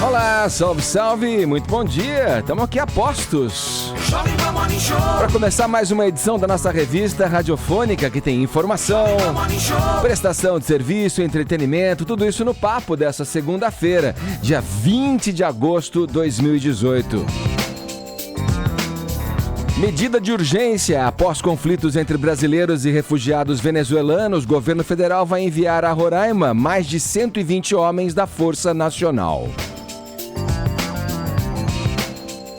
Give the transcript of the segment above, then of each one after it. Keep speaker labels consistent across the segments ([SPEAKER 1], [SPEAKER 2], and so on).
[SPEAKER 1] Olá, salve, salve, muito bom dia, estamos aqui a postos para começar mais uma edição da nossa revista radiofônica que tem informação, prestação de serviço, entretenimento, tudo isso no papo dessa segunda-feira, dia 20 de agosto de 2018. Medida de urgência. Após conflitos entre brasileiros e refugiados venezuelanos, o governo federal vai enviar a Roraima mais de 120 homens da Força Nacional.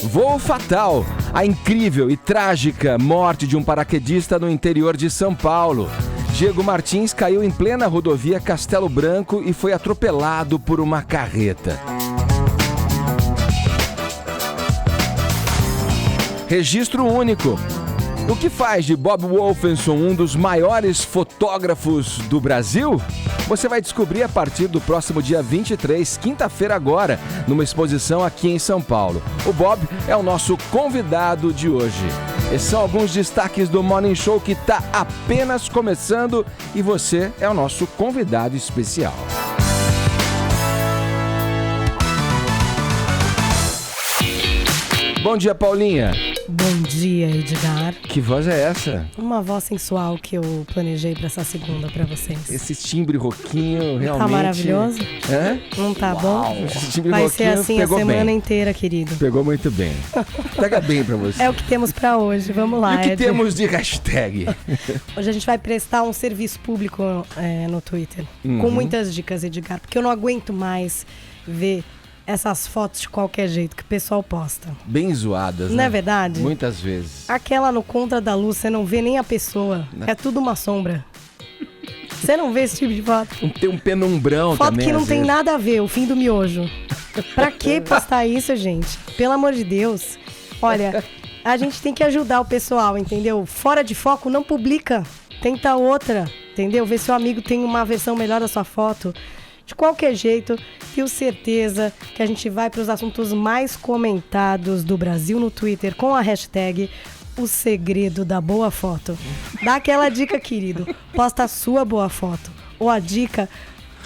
[SPEAKER 1] Voo fatal. A incrível e trágica morte de um paraquedista no interior de São Paulo. Diego Martins caiu em plena rodovia Castelo Branco e foi atropelado por uma carreta. Registro único. O que faz de Bob Wolfenson um dos maiores fotógrafos do Brasil? Você vai descobrir a partir do próximo dia 23, quinta-feira agora, numa exposição aqui em São Paulo. O Bob é o nosso convidado de hoje. Esses são alguns destaques do Morning Show que está apenas começando e você é o nosso convidado especial. Bom dia, Paulinha.
[SPEAKER 2] Bom dia, Edgar.
[SPEAKER 1] Que voz é essa?
[SPEAKER 2] Uma voz sensual que eu planejei pra essa segunda pra vocês.
[SPEAKER 1] Esse timbre roquinho, realmente...
[SPEAKER 2] Tá maravilhoso?
[SPEAKER 1] É?
[SPEAKER 2] Não tá bom?
[SPEAKER 1] Esse timbre
[SPEAKER 2] Vai
[SPEAKER 1] roquinho
[SPEAKER 2] ser assim a semana
[SPEAKER 1] bem.
[SPEAKER 2] Inteira, querido.
[SPEAKER 1] Pegou muito bem. Pega bem pra você.
[SPEAKER 2] É o que temos pra hoje, vamos lá,
[SPEAKER 1] E o que
[SPEAKER 2] Ed.
[SPEAKER 1] temos de hashtag?
[SPEAKER 2] Hoje a gente vai prestar um serviço público no Twitter. Com muitas dicas, Edgar. Porque eu não aguento mais ver essas fotos de qualquer jeito que o pessoal posta.
[SPEAKER 1] Bem zoadas, né?
[SPEAKER 2] Não é verdade?
[SPEAKER 1] Muitas vezes.
[SPEAKER 2] Aquela no contra da luz, você não vê nem a pessoa. É tudo uma sombra. Você não vê esse tipo de foto?
[SPEAKER 1] Tem um penumbrão
[SPEAKER 2] foto
[SPEAKER 1] também,
[SPEAKER 2] que não
[SPEAKER 1] às
[SPEAKER 2] tem
[SPEAKER 1] vezes.
[SPEAKER 2] nada a ver, o fim do miojo. Pra que postar isso, gente? Pelo amor de Deus. Olha, a gente tem que ajudar o pessoal, entendeu? Fora de foco, não publica. Tenta outra, entendeu? Vê se o amigo tem uma versão melhor da sua foto. De qualquer jeito, tenho certeza que a gente vai para os assuntos mais comentados do Brasil no Twitter com a hashtag O Segredo da Boa Foto. Dá aquela dica, querido. Posta a sua boa foto. Ou a dica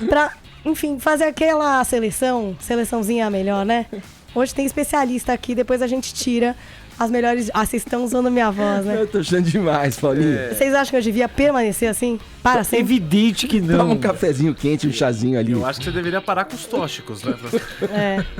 [SPEAKER 2] pra, enfim, fazer aquela seleçãozinha melhor, né? Hoje tem especialista aqui, depois a gente tira as melhores... Ah, vocês estão usando minha voz, né?
[SPEAKER 1] Eu tô achando demais, Paulinho.
[SPEAKER 2] Vocês acham que eu devia permanecer assim? Para sempre?
[SPEAKER 3] Evidente que não.
[SPEAKER 1] Toma um cafezinho quente, um chazinho ali.
[SPEAKER 3] Eu acho que você deveria parar com os tóxicos, né?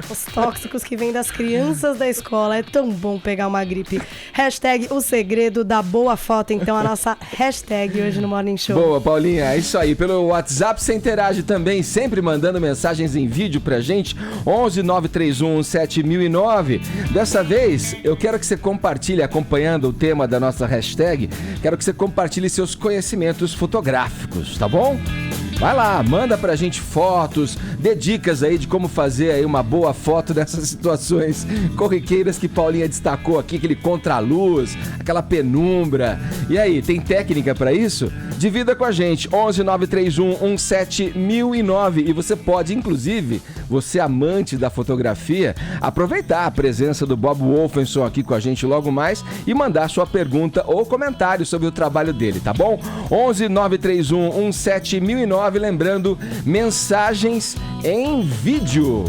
[SPEAKER 2] Os tóxicos que vêm das crianças da escola. É tão bom pegar uma gripe. Hashtag O Segredo da Boa Foto. Então, a nossa hashtag hoje no Morning Show.
[SPEAKER 1] Boa, Paulinha. É isso aí. Pelo WhatsApp você interage também, sempre mandando mensagens em vídeo pra gente. 11 931 7009. Dessa vez, eu quero que você compartilhe, acompanhando o tema da nossa hashtag, quero que você compartilhe seus conhecimentos fotográficos, tá bom? Vai lá, manda pra gente fotos, dê dicas aí de como fazer aí uma boa foto dessas situações corriqueiras que Paulinha destacou aqui, aquele contraluz, aquela penumbra. E aí, tem técnica pra isso? Divida com a gente, 11 931 7009. E você pode, inclusive, você amante da fotografia, aproveitar a presença do Bob Wolfenson aqui com a gente logo mais e mandar sua pergunta ou comentário sobre o trabalho dele, tá bom? 11 931 7009. Lembrando, mensagens em vídeo.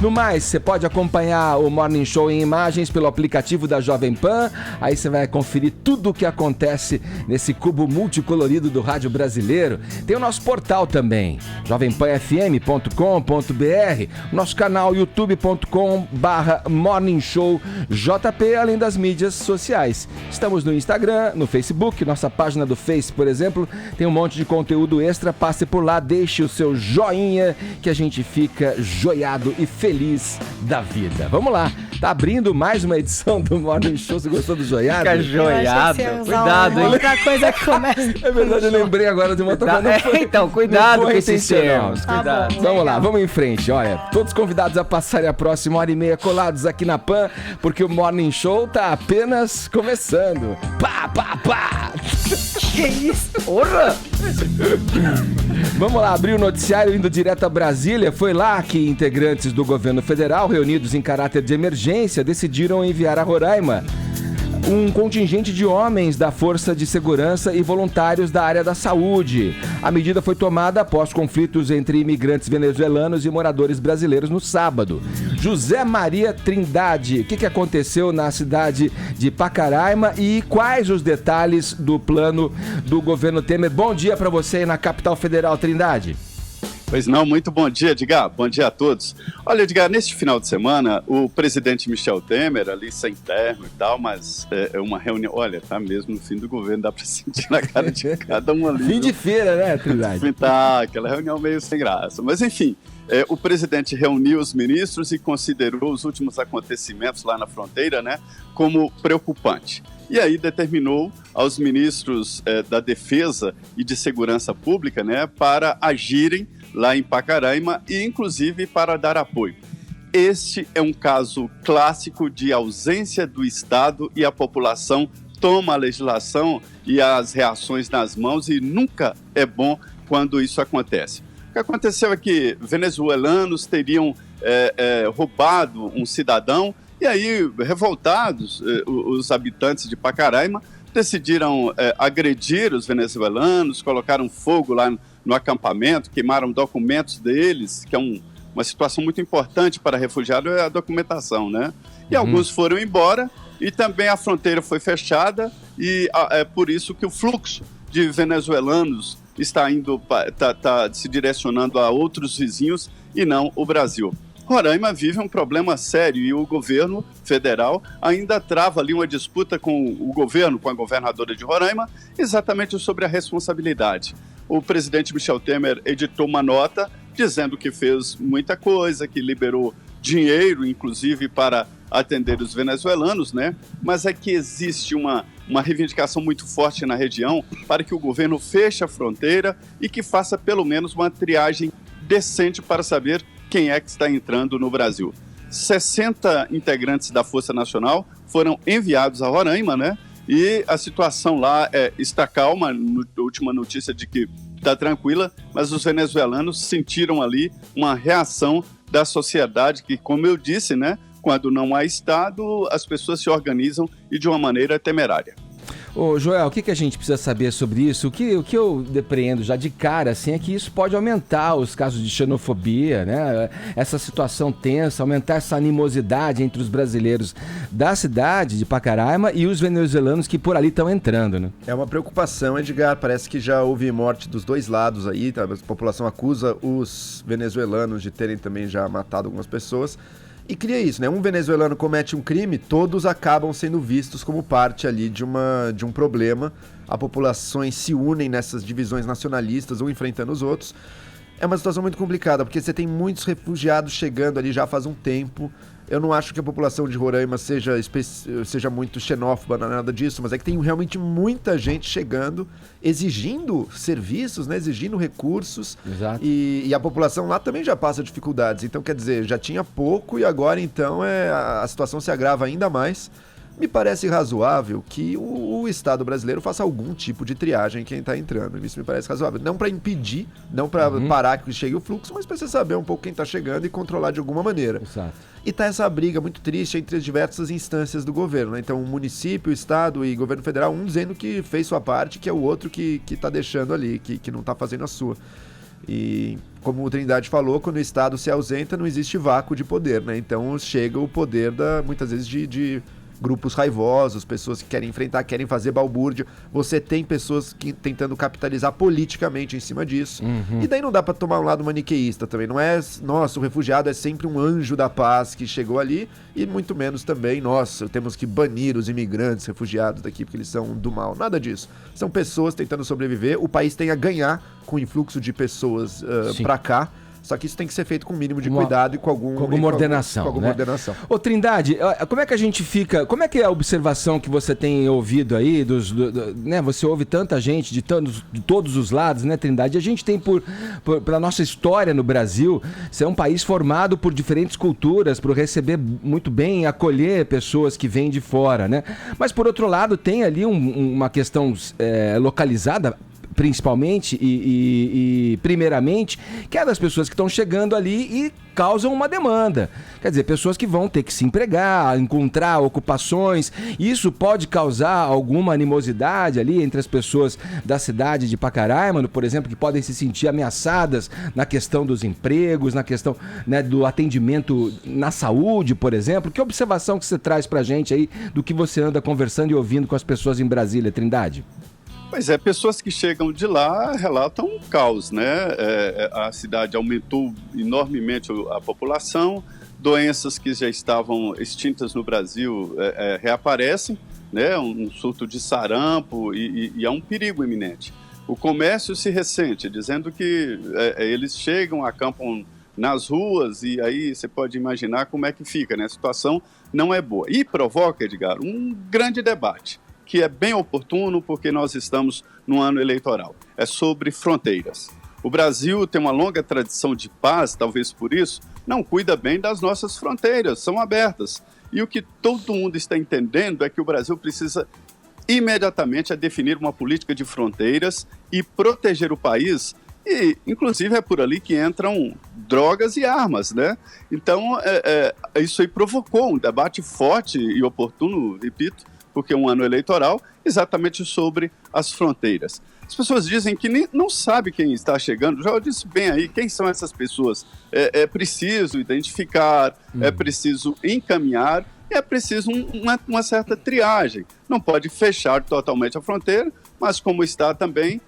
[SPEAKER 1] No mais, você pode acompanhar o Morning Show em imagens pelo aplicativo da Jovem Pan. Aí você vai conferir tudo o que acontece nesse cubo multicolorido do rádio brasileiro. Tem o nosso portal também, jovempanfm.com.br, nosso canal youtube.com/Morning Show JP, além das mídias sociais. Estamos no Instagram, no Facebook, nossa página do Face, por exemplo, tem um monte de conteúdo extra. Passe por lá, deixe o seu joinha que a gente fica joiado e feliz da vida. Vamos lá, tá abrindo mais uma edição do Morning Show. Você gostou do joiado?
[SPEAKER 3] Fica joiado. Cuidado, hein?
[SPEAKER 2] Outra coisa que começa.
[SPEAKER 1] É verdade, eu lembrei agora de uma tocada.
[SPEAKER 3] Então, cuidado com esses termos.
[SPEAKER 2] Tá
[SPEAKER 3] Cuidado.
[SPEAKER 2] bom.
[SPEAKER 1] Vamos lá, vamos em frente. Olha, todos convidados a passarem a próxima hora e meia colados aqui na Pan, porque o Morning Show tá apenas começando. Pá, pá, pá!
[SPEAKER 2] Que isso?
[SPEAKER 3] Porra!
[SPEAKER 1] Vamos lá, abrir o noticiário indo direto a Brasília. Foi lá que integrantes do governo federal, reunidos em caráter de emergência, decidiram enviar a Roraima um contingente de homens da Força de Segurança e voluntários da área da saúde. A medida foi tomada após conflitos entre imigrantes venezuelanos e moradores brasileiros no sábado. José Maria Trindade, o que aconteceu na cidade de Pacaraima e quais os detalhes do plano do governo Temer? Bom dia para você aí na capital federal, Trindade.
[SPEAKER 4] Pois não, muito bom dia, Edgar. Bom dia a todos. Olha, Edgar, neste final de semana, o presidente Michel Temer, ali sem terno e tal, mas é uma reunião... Olha, tá mesmo no fim do governo, dá para sentir na cara de cada um ali.
[SPEAKER 1] Fim de feira, né, Trindade?
[SPEAKER 4] Tá, aquela reunião meio sem graça. Mas, enfim, o presidente reuniu os ministros e considerou os últimos acontecimentos lá na fronteira, né, como preocupante. E aí determinou aos ministros da Defesa e de Segurança Pública, né, para agirem lá em Pacaraima e, inclusive, para dar apoio. Este é um caso clássico de ausência do Estado e a população toma a legislação e as reações nas mãos e nunca é bom quando isso acontece. O que aconteceu é que venezuelanos teriam roubado um cidadão e aí, revoltados, os habitantes de Pacaraima decidiram agredir os venezuelanos, colocaram fogo lá no acampamento, queimaram documentos deles, que é uma situação muito importante para refugiado, é a documentação, né? E alguns foram embora e também a fronteira foi fechada e é por isso que o fluxo de venezuelanos está se direcionando a outros vizinhos e não o Brasil. Roraima vive um problema sério e o governo federal ainda trava ali uma disputa com o governo, com a governadora de Roraima, exatamente sobre a responsabilidade. O presidente Michel Temer editou uma nota dizendo que fez muita coisa, que liberou dinheiro, inclusive, para atender os venezuelanos, né? Mas é que existe uma reivindicação muito forte na região para que o governo feche a fronteira e que faça pelo menos uma triagem decente para saber quem é que está entrando no Brasil. 60 integrantes da Força Nacional foram enviados a Roraima, né? E a situação lá está calma, última notícia de que está tranquila, mas os venezuelanos sentiram ali uma reação da sociedade que, como eu disse, né? Quando não há Estado, as pessoas se organizam e de uma maneira temerária.
[SPEAKER 1] Ô Joel, o que a gente precisa saber sobre isso? O que eu depreendo já de cara, assim, é que isso pode aumentar os casos de xenofobia, né? Essa situação tensa, aumentar essa animosidade entre os brasileiros da cidade de Pacaraima e os venezuelanos que por ali estão entrando, né?
[SPEAKER 5] É uma preocupação, Edgar. Parece que já houve morte dos dois lados aí. Tá? A população acusa os venezuelanos de terem também já matado algumas pessoas. E cria isso, né? Um venezuelano comete um crime, todos acabam sendo vistos como parte ali de um problema. As populações se unem nessas divisões nacionalistas, um enfrentando os outros. É uma situação muito complicada, porque você tem muitos refugiados chegando ali já faz um tempo. Eu não acho que a população de Roraima seja muito xenófoba, nada disso, mas é que tem realmente muita gente chegando, exigindo serviços, né? Exigindo recursos.
[SPEAKER 1] Exato.
[SPEAKER 5] E a população lá também já passa dificuldades. Então, quer dizer, já tinha pouco e agora, então, a situação se agrava ainda mais. Me parece razoável que o Estado brasileiro faça algum tipo de triagem em quem está entrando. Isso me parece razoável. Não para impedir, não para parar que chegue o fluxo, mas para você saber um pouco quem está chegando e controlar de alguma maneira.
[SPEAKER 1] Exato.
[SPEAKER 5] E tá essa briga muito triste entre as diversas instâncias do governo, né? Então, o município, o Estado e governo federal, um dizendo que fez sua parte, que é o outro que tá deixando ali, que não tá fazendo a sua. E, como o Trindade falou, quando o Estado se ausenta, não existe vácuo de poder, né? Então, chega o poder, muitas vezes, de grupos raivosos, pessoas que querem enfrentar, querem fazer balbúrdia. Você tem pessoas tentando capitalizar politicamente em cima disso. E daí não dá pra tomar um lado maniqueísta também. Não é, nossa, o refugiado é sempre um anjo da paz que chegou ali, e muito menos também, nossa, temos que banir os imigrantes refugiados daqui porque eles são do mal. Nada disso. São pessoas tentando sobreviver. O país tem a ganhar com o influxo de pessoas pra cá. Só que isso tem que ser feito com o mínimo de cuidado e com alguma
[SPEAKER 1] ordenação.
[SPEAKER 5] Com alguma ordenação.
[SPEAKER 1] Ô Trindade, como é que a gente fica... Como é que é a observação que você tem ouvido aí, né? Você ouve tanta gente de todos os lados, né, Trindade? A gente tem, pela nossa história no Brasil, ser um país formado por diferentes culturas, por receber muito bem, acolher pessoas que vêm de fora, né? Mas, por outro lado, tem ali uma questão localizada, principalmente e primeiramente, que é das pessoas que estão chegando ali e causam uma demanda. Quer dizer, pessoas que vão ter que se empregar, encontrar ocupações. Isso pode causar alguma animosidade ali entre as pessoas da cidade de Pacaraima, por exemplo, que podem se sentir ameaçadas na questão dos empregos, na questão, né, do atendimento na saúde, por exemplo. Que observação que você traz pra gente aí do que você anda conversando e ouvindo com as pessoas em Brasília, Trindade?
[SPEAKER 4] Pois é, pessoas que chegam de lá relatam um caos, né? A cidade aumentou enormemente a população, doenças que já estavam extintas no Brasil reaparecem, né? Um surto de sarampo e há um perigo iminente. O comércio se ressente, dizendo que eles chegam, acampam nas ruas e aí você pode imaginar como é que fica, né? A situação não é boa. E provoca, Edgar, um grande debate, que é bem oportuno porque nós estamos no ano eleitoral. É sobre fronteiras. O Brasil tem uma longa tradição de paz, talvez por isso, não cuida bem das nossas fronteiras, são abertas. E o que todo mundo está entendendo é que o Brasil precisa imediatamente definir uma política de fronteiras e proteger o país. E, inclusive, é por ali que entram drogas e armas, né? Então, isso aí provocou um debate forte e oportuno, repito, porque é um ano eleitoral, exatamente sobre as fronteiras. As pessoas dizem que não sabe quem está chegando. Já eu disse bem aí, quem são essas pessoas? É preciso identificar, é preciso encaminhar, e é preciso uma certa triagem. Não pode fechar totalmente a fronteira, mas como está também,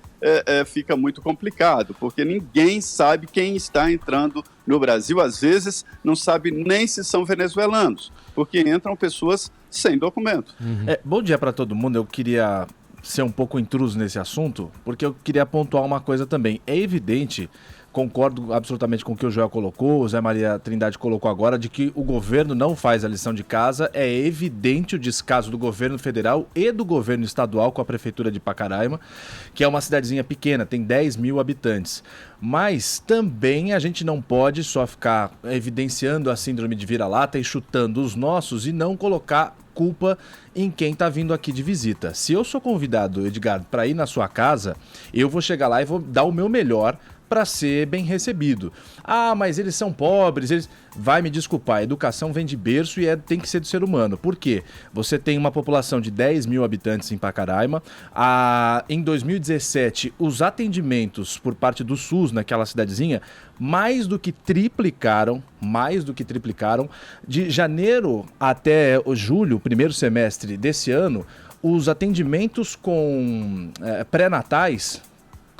[SPEAKER 4] fica muito complicado, porque ninguém sabe quem está entrando no Brasil. Às vezes, não sabe nem se são venezuelanos, porque entram pessoas sem documento.
[SPEAKER 3] Bom dia para todo mundo. Eu queria ser um pouco intruso nesse assunto, porque eu queria pontuar uma coisa também. É evidente, concordo absolutamente com o que o Joel colocou, o Zé Maria Trindade colocou agora, de que o governo não faz a lição de casa. É evidente o descaso do governo federal e do governo estadual com a prefeitura de Pacaraima, que é uma cidadezinha pequena, tem 10 mil habitantes. Mas também a gente não pode só ficar evidenciando a síndrome de vira-lata e chutando os nossos e não colocar culpa em quem está vindo aqui de visita. Se eu sou convidado, Edgar, para ir na sua casa, eu vou chegar lá e vou dar o meu melhor para ser bem recebido. Ah, mas eles são pobres, vai me desculpar, a educação vem de berço e tem que ser do ser humano. Por quê? Você tem uma população de 10 mil habitantes em Pacaraima. Em 2017, os atendimentos por parte do SUS naquela cidadezinha mais do que triplicaram. De janeiro até julho, o primeiro semestre desse ano, os atendimentos com pré-natais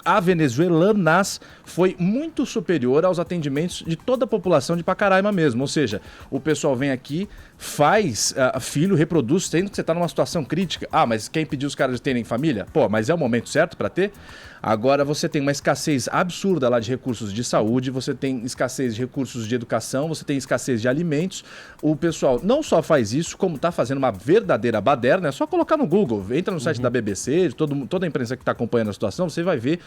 [SPEAKER 3] a venezuelanas foi muito superior aos atendimentos de toda a população de Pacaraima mesmo. Ou seja, o pessoal vem aqui, faz filho, reproduz, sendo que você está numa situação crítica. Ah, mas quem pediu os caras de terem família? Pô, mas é o momento certo para ter? Agora você tem uma escassez absurda lá de recursos de saúde, você tem escassez de recursos de educação, você tem escassez de alimentos. O pessoal não só faz isso, como está fazendo uma verdadeira baderna. É só colocar no Google, entra no site da BBC, toda a imprensa que está acompanhando a situação, você vai ver,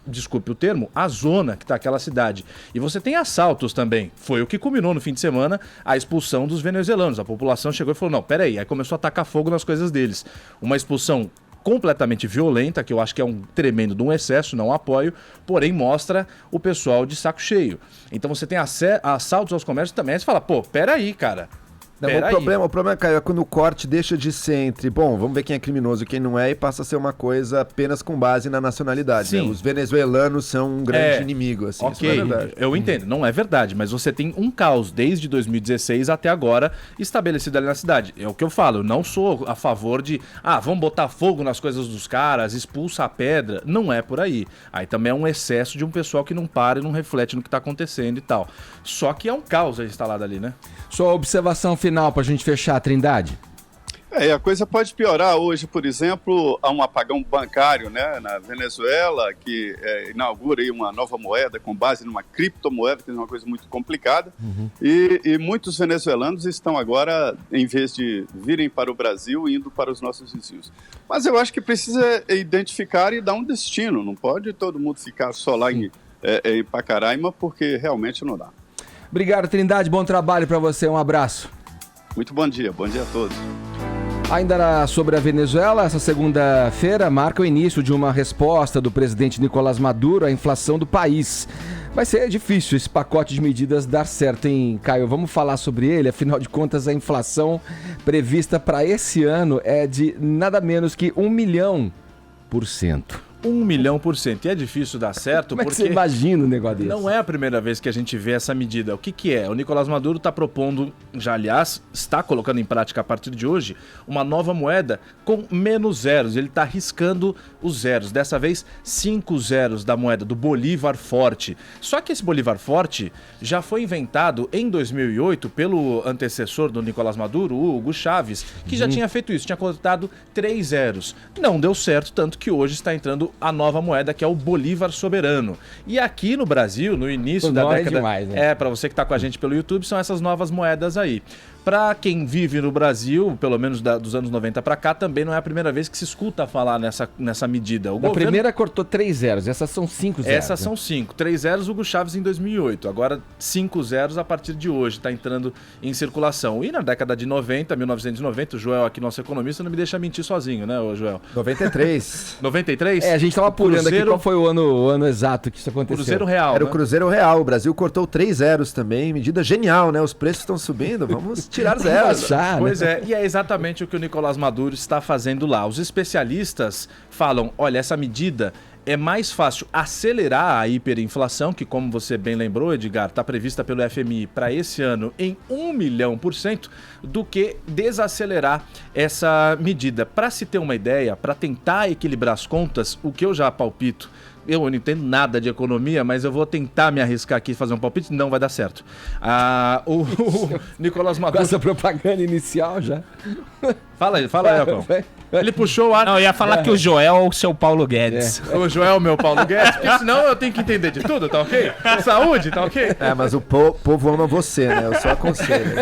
[SPEAKER 3] desculpe o termo, a zona que está aquela cidade. E você tem assaltos também. Foi o que culminou no fim de semana a expulsão dos venezuelanos. A população chegou e falou, não, peraí, aí começou a tacar fogo nas coisas deles. Uma expulsão completamente violenta, que eu acho que é um tremendo de um excesso, não apoio, porém mostra o pessoal de saco cheio. Então você tem assaltos aos comércios também, aí você fala, pô, peraí, cara.
[SPEAKER 5] Não, o problema, Caio, é quando o corte deixa de ser entre, bom, vamos ver quem é criminoso e quem não é, e passa a ser uma coisa apenas com base na nacionalidade. Né? Os venezuelanos são um grande inimigo, assim,
[SPEAKER 3] ok,
[SPEAKER 5] isso não é verdade.
[SPEAKER 3] Eu entendo, não é verdade, mas você tem um caos desde 2016 até agora estabelecido ali na cidade. É o que eu falo, eu não sou a favor de, vamos botar fogo nas coisas dos caras, expulsa a pedra, não é por aí. Aí também é um excesso de um pessoal que não para e não reflete no que está acontecendo e tal. Só que é um caos instalado ali, né?
[SPEAKER 1] Sua observação final para a gente fechar, Trindade.
[SPEAKER 4] A coisa pode piorar hoje, por exemplo, há um apagão bancário, né, na Venezuela, que inaugura aí uma nova moeda com base numa criptomoeda, que é uma coisa muito complicada, e muitos venezuelanos estão agora, em vez de virem para o Brasil, indo para os nossos vizinhos. Mas eu acho que precisa identificar e dar um destino, não pode todo mundo ficar só lá em Pacaraima, porque realmente não dá.
[SPEAKER 1] Obrigado, Trindade, bom trabalho para você, um abraço.
[SPEAKER 4] Muito bom dia a todos.
[SPEAKER 1] Ainda sobre a Venezuela, essa segunda-feira marca o início de uma resposta do presidente Nicolás Maduro à inflação do país. Vai ser difícil esse pacote de medidas dar certo, hein, Caio? Vamos falar sobre ele. Afinal de contas, a inflação prevista para esse ano é de nada menos que 1 milhão%.
[SPEAKER 3] 1 milhão%. E é difícil dar certo
[SPEAKER 1] Como é que
[SPEAKER 3] porque
[SPEAKER 1] você imagina um negócio desse?
[SPEAKER 3] não é a primeira vez que a gente vê essa medida. O que é? O Nicolás Maduro está propondo, já aliás, está colocando em prática a partir de hoje, uma nova moeda com menos zeros. Ele está riscando os zeros. Dessa vez, 5 zeros da moeda, do Bolívar Forte. Só que esse Bolívar Forte já foi inventado em 2008 pelo antecessor do Nicolás Maduro, o Hugo Chávez, que já tinha feito isso, tinha colocado 3 zeros. Não deu certo, tanto que hoje está entrando a nova moeda, que é o Bolívar Soberano. E aqui no Brasil, no início da década...
[SPEAKER 1] demais, né?
[SPEAKER 3] para você que está com a gente pelo YouTube, são essas novas moedas aí. Para quem vive no Brasil, pelo menos dos anos 90 para cá, também não é a primeira vez que se escuta falar nessa medida.
[SPEAKER 1] A primeira cortou 3 zeros, essas são 5 zeros.
[SPEAKER 3] Essas são 5. 3 zeros, Hugo Chávez em 2008. Agora 5 zeros a partir de hoje, está entrando em circulação. E na década de 90, 1990, o Joel aqui, nosso economista, não me deixa mentir sozinho, né, Joel?
[SPEAKER 5] 93.
[SPEAKER 3] 93?
[SPEAKER 1] A gente estava apurando aqui qual foi o ano exato que isso aconteceu.
[SPEAKER 3] Cruzeiro Real,
[SPEAKER 5] Era
[SPEAKER 3] né?
[SPEAKER 5] o Cruzeiro Real. O Brasil cortou 3 zeros também. Medida genial, né? Os preços estão subindo. Vamos tirar zeros.
[SPEAKER 1] Baixar,
[SPEAKER 3] Pois
[SPEAKER 1] né?
[SPEAKER 3] é, e é exatamente o que o Nicolás Maduro está fazendo lá. Os especialistas falam, olha, essa medida é mais fácil acelerar a hiperinflação, que como você bem lembrou, Edgar, está prevista pelo FMI para esse ano em 1 milhão%, do que desacelerar essa medida. Para se ter uma ideia, para tentar equilibrar as contas, o que eu já palpito, eu não entendo nada de economia, mas eu vou tentar me arriscar aqui e fazer um palpite, não vai dar certo. O Nicolás
[SPEAKER 1] Com
[SPEAKER 3] Maduro...
[SPEAKER 1] essa propaganda inicial já.
[SPEAKER 3] Fala aí, Elton. Ele puxou o ar...
[SPEAKER 6] Não, eu ia falar que o Joel é o seu Paulo Guedes.
[SPEAKER 3] O Joel, meu Paulo Guedes, porque senão eu tenho que entender de tudo, tá ok? Saúde, tá ok?
[SPEAKER 5] Mas o povo ama você, né? Eu só aconselho.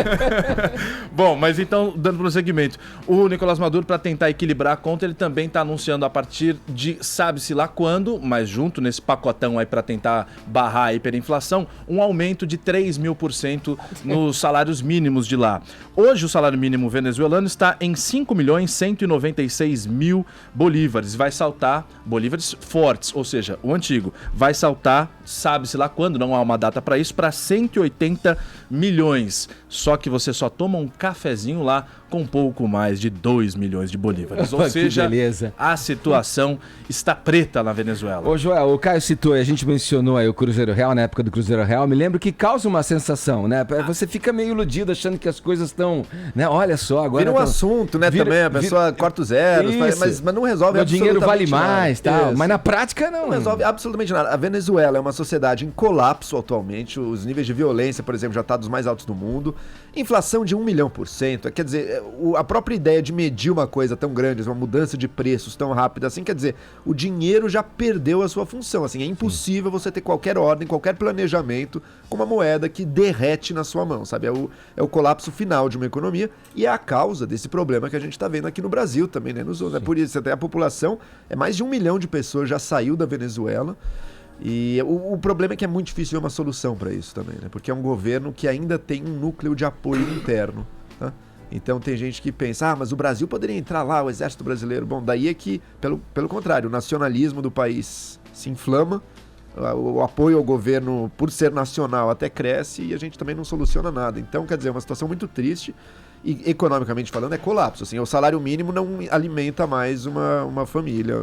[SPEAKER 3] Bom, mas então, dando prosseguimento, o Nicolás Maduro, para tentar equilibrar a conta, ele também está anunciando a partir de sabe-se lá quando, mas junto nesse pacotão aí para tentar barrar a hiperinflação, um aumento de 3.000% nos salários mínimos de lá. Hoje o salário mínimo venezuelano está em 5.196.000 bolívares. Vai saltar, bolívares fortes, ou seja, o antigo, vai saltar, sabe-se lá quando, não há uma data para isso, para 180 milhões. Só que você só toma um cafezinho lá com um pouco mais de 2 milhões de bolívares. Ou seja,
[SPEAKER 1] beleza.
[SPEAKER 3] A situação está preta na Venezuela.
[SPEAKER 1] Ô Joel, o Caio citou, a gente mencionou aí o Cruzeiro Real, na época do Cruzeiro Real, me lembro que causa uma sensação, né? Você fica meio iludido achando que as coisas estão, né? Olha só, agora...
[SPEAKER 5] Vira um assunto, né, também, a pessoa corta os zeros, mas não resolve
[SPEAKER 1] o dinheiro vale
[SPEAKER 5] nada.
[SPEAKER 1] mais, tal,
[SPEAKER 5] Isso.
[SPEAKER 1] mas na prática não.
[SPEAKER 5] Não resolve absolutamente nada. A Venezuela é uma sociedade em colapso atualmente, os níveis de violência, por exemplo, já está dos mais altos do mundo, inflação de 1 milhão%, quer dizer, a própria ideia de medir uma coisa tão grande, uma mudança de preços tão rápida assim, quer dizer, o dinheiro já perdeu a sua função, assim, é impossível você ter qualquer ordem, qualquer planejamento com uma moeda que derrete na sua mão, sabe? É o colapso final de uma economia e é a causa desse problema que a gente está vendo aqui no Brasil também, né? É por isso, até a população, mais de 1 milhão de pessoas já saiu da Venezuela. E o problema é que é muito difícil ver uma solução para isso também, né? Porque é um governo que ainda tem um núcleo de apoio interno, tá? Então tem gente que pensa, mas o Brasil poderia entrar lá, o exército brasileiro. Bom, daí é que, pelo contrário, o nacionalismo do país se inflama, o apoio ao governo por ser nacional até cresce e a gente também não soluciona nada. Então, quer dizer, é uma situação muito triste e economicamente falando é colapso. Assim, o salário mínimo não alimenta mais uma família.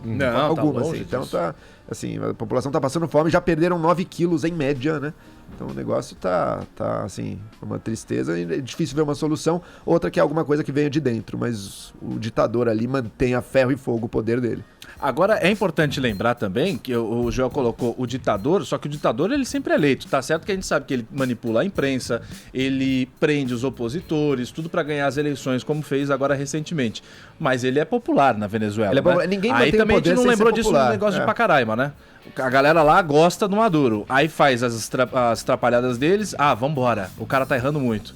[SPEAKER 3] Não,
[SPEAKER 5] alguma,
[SPEAKER 3] tá longe
[SPEAKER 5] assim. Então
[SPEAKER 3] disso.
[SPEAKER 5] tá, assim, a população tá passando fome, já perderam 9 quilos em média, né? Então o negócio tá assim, uma tristeza e é difícil ver uma solução. Outra que é alguma coisa que venha de dentro, mas o ditador ali mantém a ferro e fogo o poder dele.
[SPEAKER 3] Agora, é importante lembrar também que o Joel colocou o ditador, só que o ditador ele sempre é eleito, tá certo que a gente sabe que ele manipula a imprensa, ele prende os opositores, tudo para ganhar as eleições, como fez agora recentemente. Mas ele é popular na Venezuela,
[SPEAKER 5] Ele é popular,
[SPEAKER 3] né?
[SPEAKER 5] ninguém
[SPEAKER 3] Aí
[SPEAKER 5] mantém o
[SPEAKER 3] também a
[SPEAKER 5] poder
[SPEAKER 3] gente não
[SPEAKER 5] sem
[SPEAKER 3] lembrou
[SPEAKER 5] ser
[SPEAKER 3] disso
[SPEAKER 5] popular.
[SPEAKER 3] no negócio de Pacaraima, né? A galera lá gosta do Maduro. Aí faz as atrapalhadas deles. Vambora. O cara tá errando muito.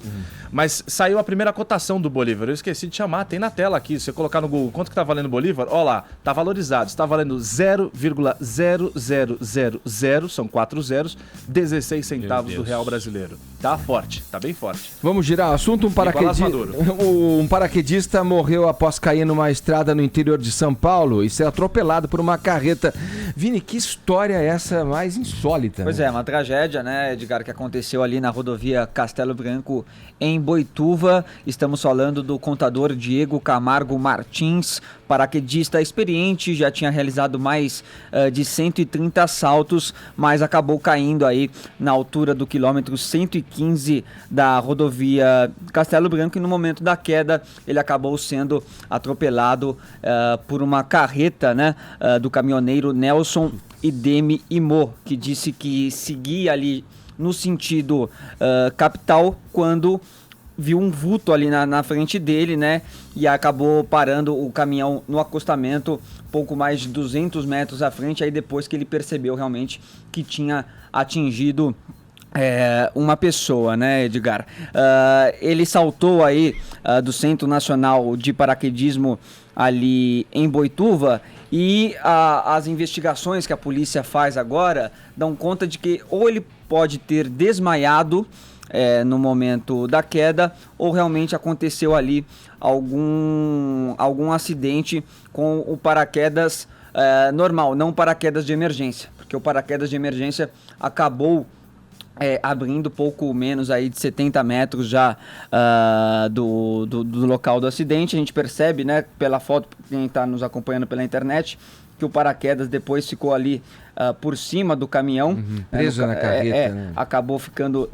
[SPEAKER 3] Mas saiu a primeira cotação do Bolívar. Eu esqueci de chamar. Tem na tela aqui. Se você colocar no Google quanto que tá valendo o Bolívar, ó lá. Tá valorizado. Está valendo 0,0000, são 4 zeros, 16 centavos do real brasileiro. Tá forte. Tá bem forte.
[SPEAKER 1] Vamos girar o assunto. Um paraquedista morreu após cair numa estrada no interior de São Paulo e ser atropelado por uma carreta. Vini, que história é essa mais insólita?
[SPEAKER 7] Pois é, uma tragédia, né, Edgar, que aconteceu ali na rodovia Castelo Branco, em Boituva. Estamos falando do contador Diego Camargo Martins, paraquedista experiente, já tinha realizado mais de 130 saltos, mas acabou caindo aí na altura do quilômetro 115 da rodovia Castelo Branco, e no momento da queda ele acabou sendo atropelado por uma carreta, né, do caminhoneiro Nelson Ideme Imô, que disse que seguia ali no sentido capital quando viu um vulto ali na frente dele, né? E acabou parando o caminhão no acostamento, pouco mais de 200 metros à frente, aí depois que ele percebeu realmente que tinha atingido uma pessoa, né, Edgar? Ele saltou aí do Centro Nacional de Paraquedismo ali em Boituva, e as investigações que a polícia faz agora dão conta de que ou ele pode ter desmaiado no momento da queda, ou realmente aconteceu ali algum acidente com o paraquedas normal, não paraquedas de emergência, porque o paraquedas de emergência acabou abrindo pouco menos aí de 70 metros já do local do acidente. A gente percebe, né, pela foto, quem está nos acompanhando pela internet, que o paraquedas depois ficou ali por cima do caminhão,
[SPEAKER 1] preso na carreta, né?
[SPEAKER 7] Acabou ficando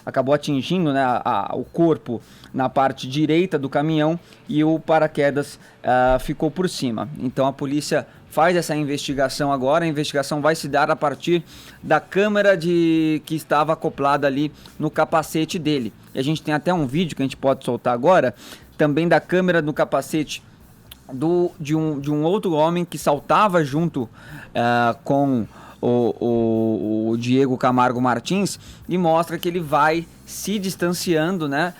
[SPEAKER 7] acabou atingindo, né, o corpo na parte direita do caminhão, e o paraquedas ficou por cima. Então a polícia faz essa investigação agora. A investigação vai se dar a partir da câmera que estava acoplada ali no capacete dele. E a gente tem até um vídeo que a gente pode soltar agora, também da câmera do capacete de um outro homem que saltava junto com o Diego Camargo Martins, e mostra que ele vai se distanciando, né,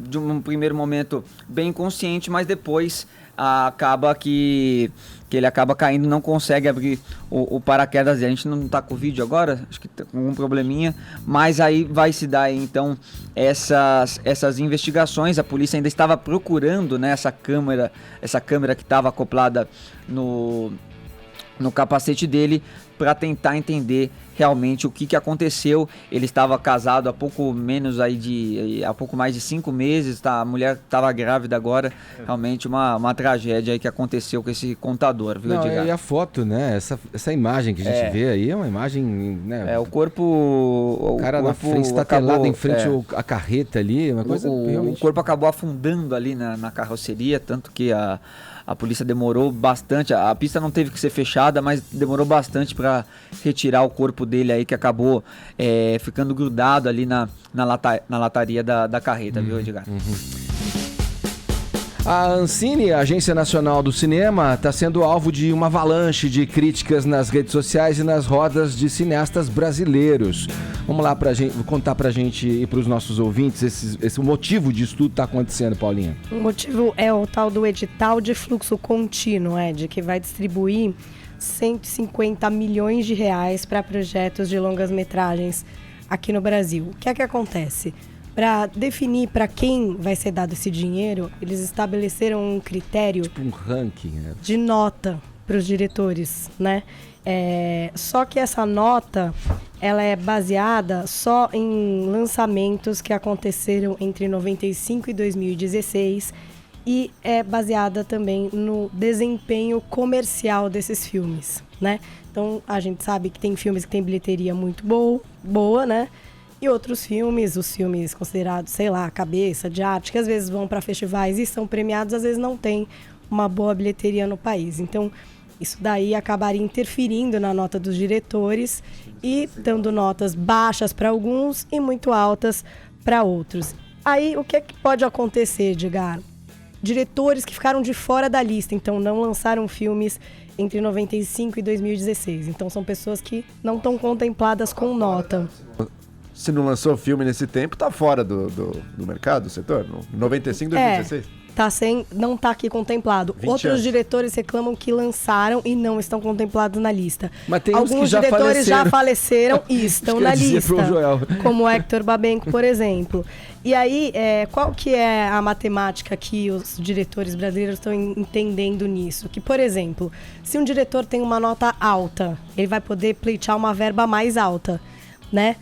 [SPEAKER 7] de um primeiro momento bem consciente, mas depois acaba que ele acaba caindo, não consegue abrir o paraquedas dele. A gente não tá com o vídeo agora, acho que tá com algum probleminha, mas aí vai se dar então essas investigações. A polícia ainda estava procurando, né, essa câmera que estava acoplada no capacete dele, para tentar entender realmente o que aconteceu. Ele estava casado há pouco mais de 5 meses, tá? A mulher estava grávida agora. Realmente uma tragédia aí que aconteceu com esse contador, viu, Edgar?
[SPEAKER 1] E a foto, né? Essa imagem que a gente vê aí é uma imagem, né?
[SPEAKER 7] O corpo...
[SPEAKER 1] O cara na frente, estatelado em frente à carreta ali, uma coisa realmente...
[SPEAKER 7] O corpo acabou afundando ali na carroceria, tanto que a polícia demorou bastante. A pista não teve que ser fechada, mas demorou bastante para retirar o corpo dele aí, que acabou ficando grudado ali na lataria da carreta, viu, Edgar?
[SPEAKER 1] A Ancine, a Agência Nacional do Cinema, está sendo alvo de uma avalanche de críticas nas redes sociais e nas rodas de cineastas brasileiros. Vamos lá contar pra gente e pros nossos ouvintes esse motivo disso tudo tá acontecendo, Paulinha.
[SPEAKER 2] O motivo é o tal do edital de fluxo contínuo, que vai distribuir 150 milhões de reais para projetos de longas metragens aqui no Brasil. O que é que acontece? Para definir para quem vai ser dado esse dinheiro, eles estabeleceram um critério,
[SPEAKER 1] tipo um ranking, né,
[SPEAKER 2] de nota para os diretores, né? Só que essa nota, ela é baseada só em lançamentos que aconteceram entre 95 e 2016, e é baseada também no desempenho comercial desses filmes, né? Então a gente sabe que tem filmes que têm bilheteria muito boa, né? E outros filmes, os filmes considerados, sei lá, cabeça de arte, que às vezes vão para festivais e são premiados, às vezes não tem uma boa bilheteria no país. Então, isso daí acabaria interferindo na nota dos diretores e dando notas baixas para alguns e muito altas para outros. Aí, o que é que pode acontecer, Edgar? Diretores que ficaram de fora da lista, então não lançaram filmes entre 95 e 2016. Então são pessoas que não estão contempladas com nota.
[SPEAKER 5] Se não lançou filme nesse tempo, tá fora do mercado, do setor? 95, 2016?
[SPEAKER 2] Não tá aqui contemplado.
[SPEAKER 5] 20
[SPEAKER 2] Outros
[SPEAKER 5] anos.
[SPEAKER 2] diretores reclamam que lançaram e não estão contemplados na lista.
[SPEAKER 1] Mas tem uns que
[SPEAKER 2] Alguns
[SPEAKER 1] já
[SPEAKER 2] diretores já
[SPEAKER 1] faleceram.
[SPEAKER 2] faleceram e estão
[SPEAKER 1] Acho que
[SPEAKER 2] na
[SPEAKER 1] eu ia dizer
[SPEAKER 2] lista.
[SPEAKER 1] pro Joel.
[SPEAKER 2] Como Hector Babenco, por exemplo. E aí, qual que é a matemática que os diretores brasileiros estão entendendo nisso? Que, por exemplo, se um diretor tem uma nota alta, ele vai poder pleitear uma verba mais alta, né?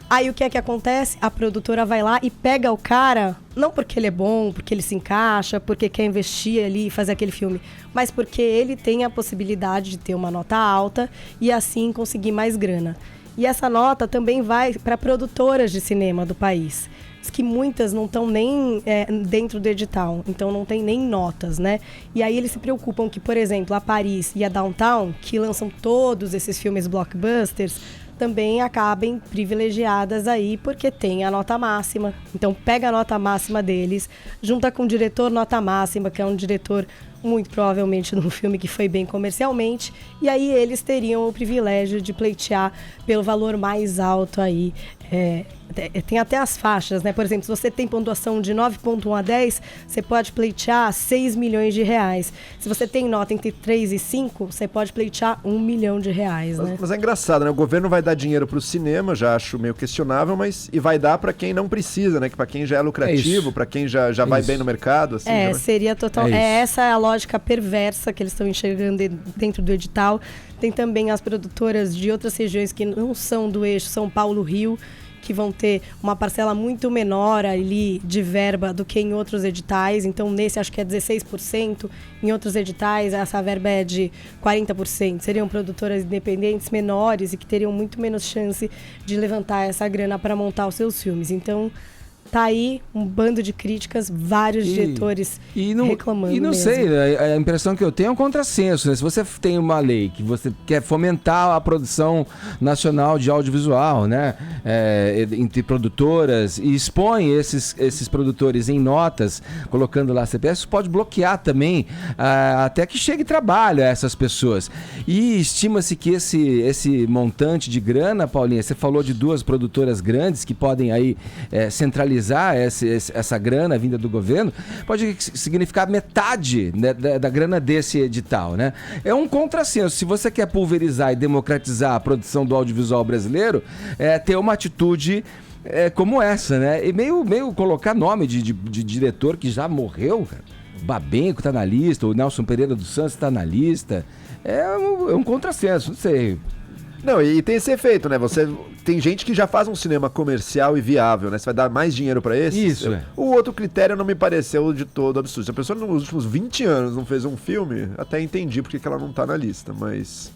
[SPEAKER 2] Aí o que é que acontece? A produtora vai lá e pega o cara, não porque ele é bom, porque ele se encaixa, porque quer investir ali e fazer aquele filme, mas porque ele tem a possibilidade de ter uma nota alta e assim conseguir mais grana. E essa nota também vai para produtoras de cinema do país, que muitas não estão nem dentro do edital, então não tem nem notas, né? E aí eles se preocupam que, por exemplo, a Paris e a Downtown, que lançam todos esses filmes blockbusters, também acabem privilegiadas aí, porque tem a nota máxima. Então pega a nota máxima deles, junta com o diretor nota máxima, que é um diretor muito provavelmente num filme que foi bem comercialmente, e aí eles teriam o privilégio de pleitear pelo valor mais alto aí. Tem até as faixas, né? Por exemplo, se você tem pontuação de 9.1 a 10, você pode pleitear 6 milhões de reais. Se você tem nota entre 3 e 5, você pode pleitear 1 milhão de reais, né?
[SPEAKER 5] Mas é engraçado, né? O governo vai dar dinheiro pro cinema, já acho meio questionável, mas e vai dar pra quem não precisa, né? Que pra quem já é lucrativo, pra quem já vai bem no mercado, assim.
[SPEAKER 2] Seria total. Essa é a lógica perversa que eles estão enxergando dentro do edital. Tem também as produtoras de outras regiões que não são do eixo São Paulo-Rio, que vão ter uma parcela muito menor ali de verba do que em outros editais. Então, nesse acho que é 16%. Em outros editais, essa verba é de 40%. Seriam produtoras independentes menores e que teriam muito menos chance de levantar essa grana para montar os seus filmes. Então, tá aí um bando de críticas, vários diretores reclamando.
[SPEAKER 1] E não
[SPEAKER 2] mesmo.
[SPEAKER 1] sei, a impressão que eu tenho é um contrassenso, né? Se você tem uma lei que você quer fomentar a produção nacional de audiovisual, né? Entre produtoras, e expõe esses produtores em notas, colocando lá CPF, isso pode bloquear também até que chegue trabalho a essas pessoas. E estima-se que esse montante de grana, Paulinha, você falou de 2 produtoras grandes que podem aí centralizar essa grana vinda do governo, pode significar metade, né, da grana desse edital, né? É um contrassenso. Se você quer pulverizar e democratizar a produção do audiovisual brasileiro, ter uma atitude como essa, né? E meio colocar nome de diretor que já morreu, cara. Babenco tá na lista, o Nelson Pereira dos Santos tá na lista. É um contrassenso, não sei.
[SPEAKER 5] Não, e tem esse efeito, né? Tem gente que já faz um cinema comercial e viável, né? Você vai dar mais dinheiro pra esse?
[SPEAKER 1] Isso.
[SPEAKER 5] O outro critério não me pareceu de todo absurdo. Se a pessoa nos últimos 20 anos não fez um filme, até entendi porque que ela não tá na lista, mas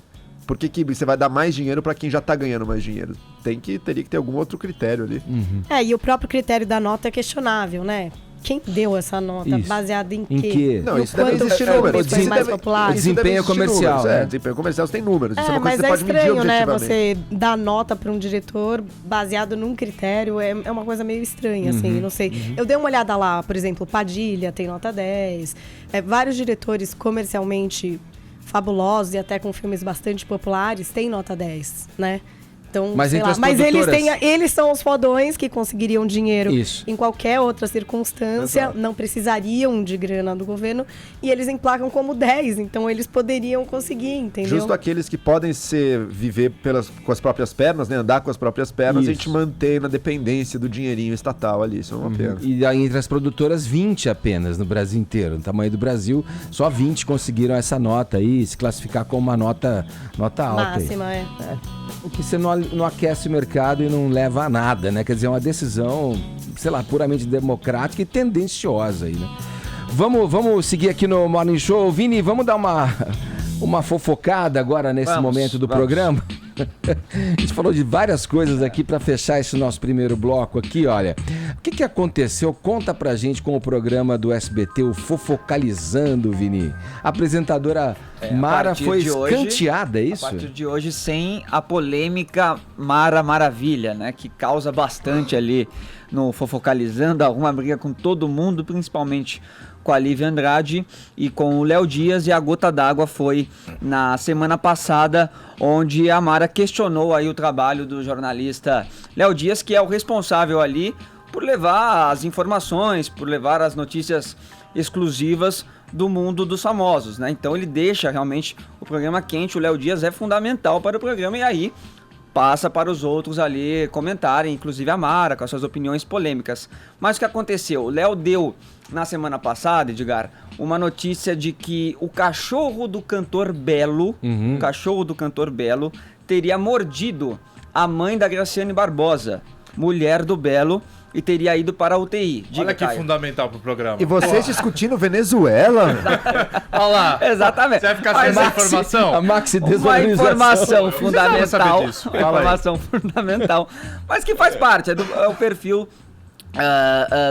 [SPEAKER 5] por que você vai dar mais dinheiro pra quem já tá ganhando mais dinheiro? Teria que ter algum outro critério ali.
[SPEAKER 1] Uhum.
[SPEAKER 2] E o próprio critério da nota é questionável, né? Quem deu essa nota?
[SPEAKER 1] Isso.
[SPEAKER 2] Baseada em
[SPEAKER 1] Em quê?
[SPEAKER 5] Não,
[SPEAKER 2] No
[SPEAKER 5] isso deve
[SPEAKER 2] quanto
[SPEAKER 5] existir
[SPEAKER 2] foi
[SPEAKER 5] números.
[SPEAKER 2] mais popular?
[SPEAKER 1] Desempenho
[SPEAKER 5] Isso deve existir
[SPEAKER 1] comercial,
[SPEAKER 5] números,
[SPEAKER 1] né?
[SPEAKER 5] Desempenho comercial você tem números. Isso é uma coisa
[SPEAKER 2] Mas
[SPEAKER 5] que você
[SPEAKER 2] é
[SPEAKER 5] pode medir
[SPEAKER 2] estranho, né?
[SPEAKER 5] objetivamente.
[SPEAKER 2] Você dar nota para um diretor baseado num critério é uma coisa meio estranha, assim, não sei. Eu dei uma olhada lá, por exemplo, Padilha tem nota 10. Vários diretores comercialmente fabulosos e até com filmes bastante populares têm nota 10, né? Então,
[SPEAKER 1] Mas
[SPEAKER 2] sei
[SPEAKER 1] entre
[SPEAKER 2] lá.
[SPEAKER 1] as
[SPEAKER 2] Mas
[SPEAKER 1] produtoras-
[SPEAKER 2] eles são os fodões que conseguiriam dinheiro
[SPEAKER 1] Isso.
[SPEAKER 2] em qualquer outra circunstância,
[SPEAKER 5] Exato.
[SPEAKER 2] não precisariam de grana do governo e eles emplacam como 10, então eles poderiam conseguir, entendeu?
[SPEAKER 5] Justo aqueles que podem viver com as próprias pernas, né? Andar com as próprias pernas,
[SPEAKER 1] Isso.
[SPEAKER 5] a gente mantém na dependência do dinheirinho estatal ali. Isso é uma pena.
[SPEAKER 1] E aí, entre as produtoras, 20 apenas no Brasil inteiro. No tamanho do Brasil, só 20 conseguiram essa nota aí, se classificar como uma nota alta. aí.
[SPEAKER 2] Máxima,
[SPEAKER 1] O que você não aquece o mercado e não leva a nada, né? Quer dizer, é uma decisão, sei lá, puramente democrática e tendenciosa aí, né? Vamos seguir aqui no Morning Show. Vini, vamos dar uma fofocada agora nesse momento do programa? A gente falou de várias coisas aqui para fechar esse nosso primeiro bloco aqui, olha. O que aconteceu? Conta pra gente com o programa do SBT, o Fofocalizando, Vini. A apresentadora Mara foi escanteada, é isso?
[SPEAKER 7] A partir de hoje, sem a polêmica Mara Maravilha, né? Que causa bastante ali no Fofocalizando, alguma briga com todo mundo, principalmente com a Lívia Andrade e com o Léo Dias, e a gota d'água foi na semana passada, onde a Mara questionou aí o trabalho do jornalista Léo Dias, que é o responsável ali por levar as informações, por levar as notícias exclusivas do mundo dos famosos, né? Então ele deixa realmente o programa quente, o Léo Dias é fundamental para o programa, e aí passa para os outros ali comentarem, inclusive a Mara, com as suas opiniões polêmicas. Mas o que aconteceu? O Léo deu, na semana passada, Edgar, uma notícia de que o cachorro do cantor Belo, teria mordido a mãe da Graciane Barbosa, mulher do Belo, e teria ido para a UTI.
[SPEAKER 3] Diga, olha que Caio. Fundamental pro programa.
[SPEAKER 5] E vocês discutindo Venezuela?
[SPEAKER 3] Olha lá.
[SPEAKER 7] Exatamente.
[SPEAKER 3] Você vai ficar sem essa informação?
[SPEAKER 1] A Maxi
[SPEAKER 7] Uma informação fundamental. Uma informação fundamental. Mas que faz parte, o perfil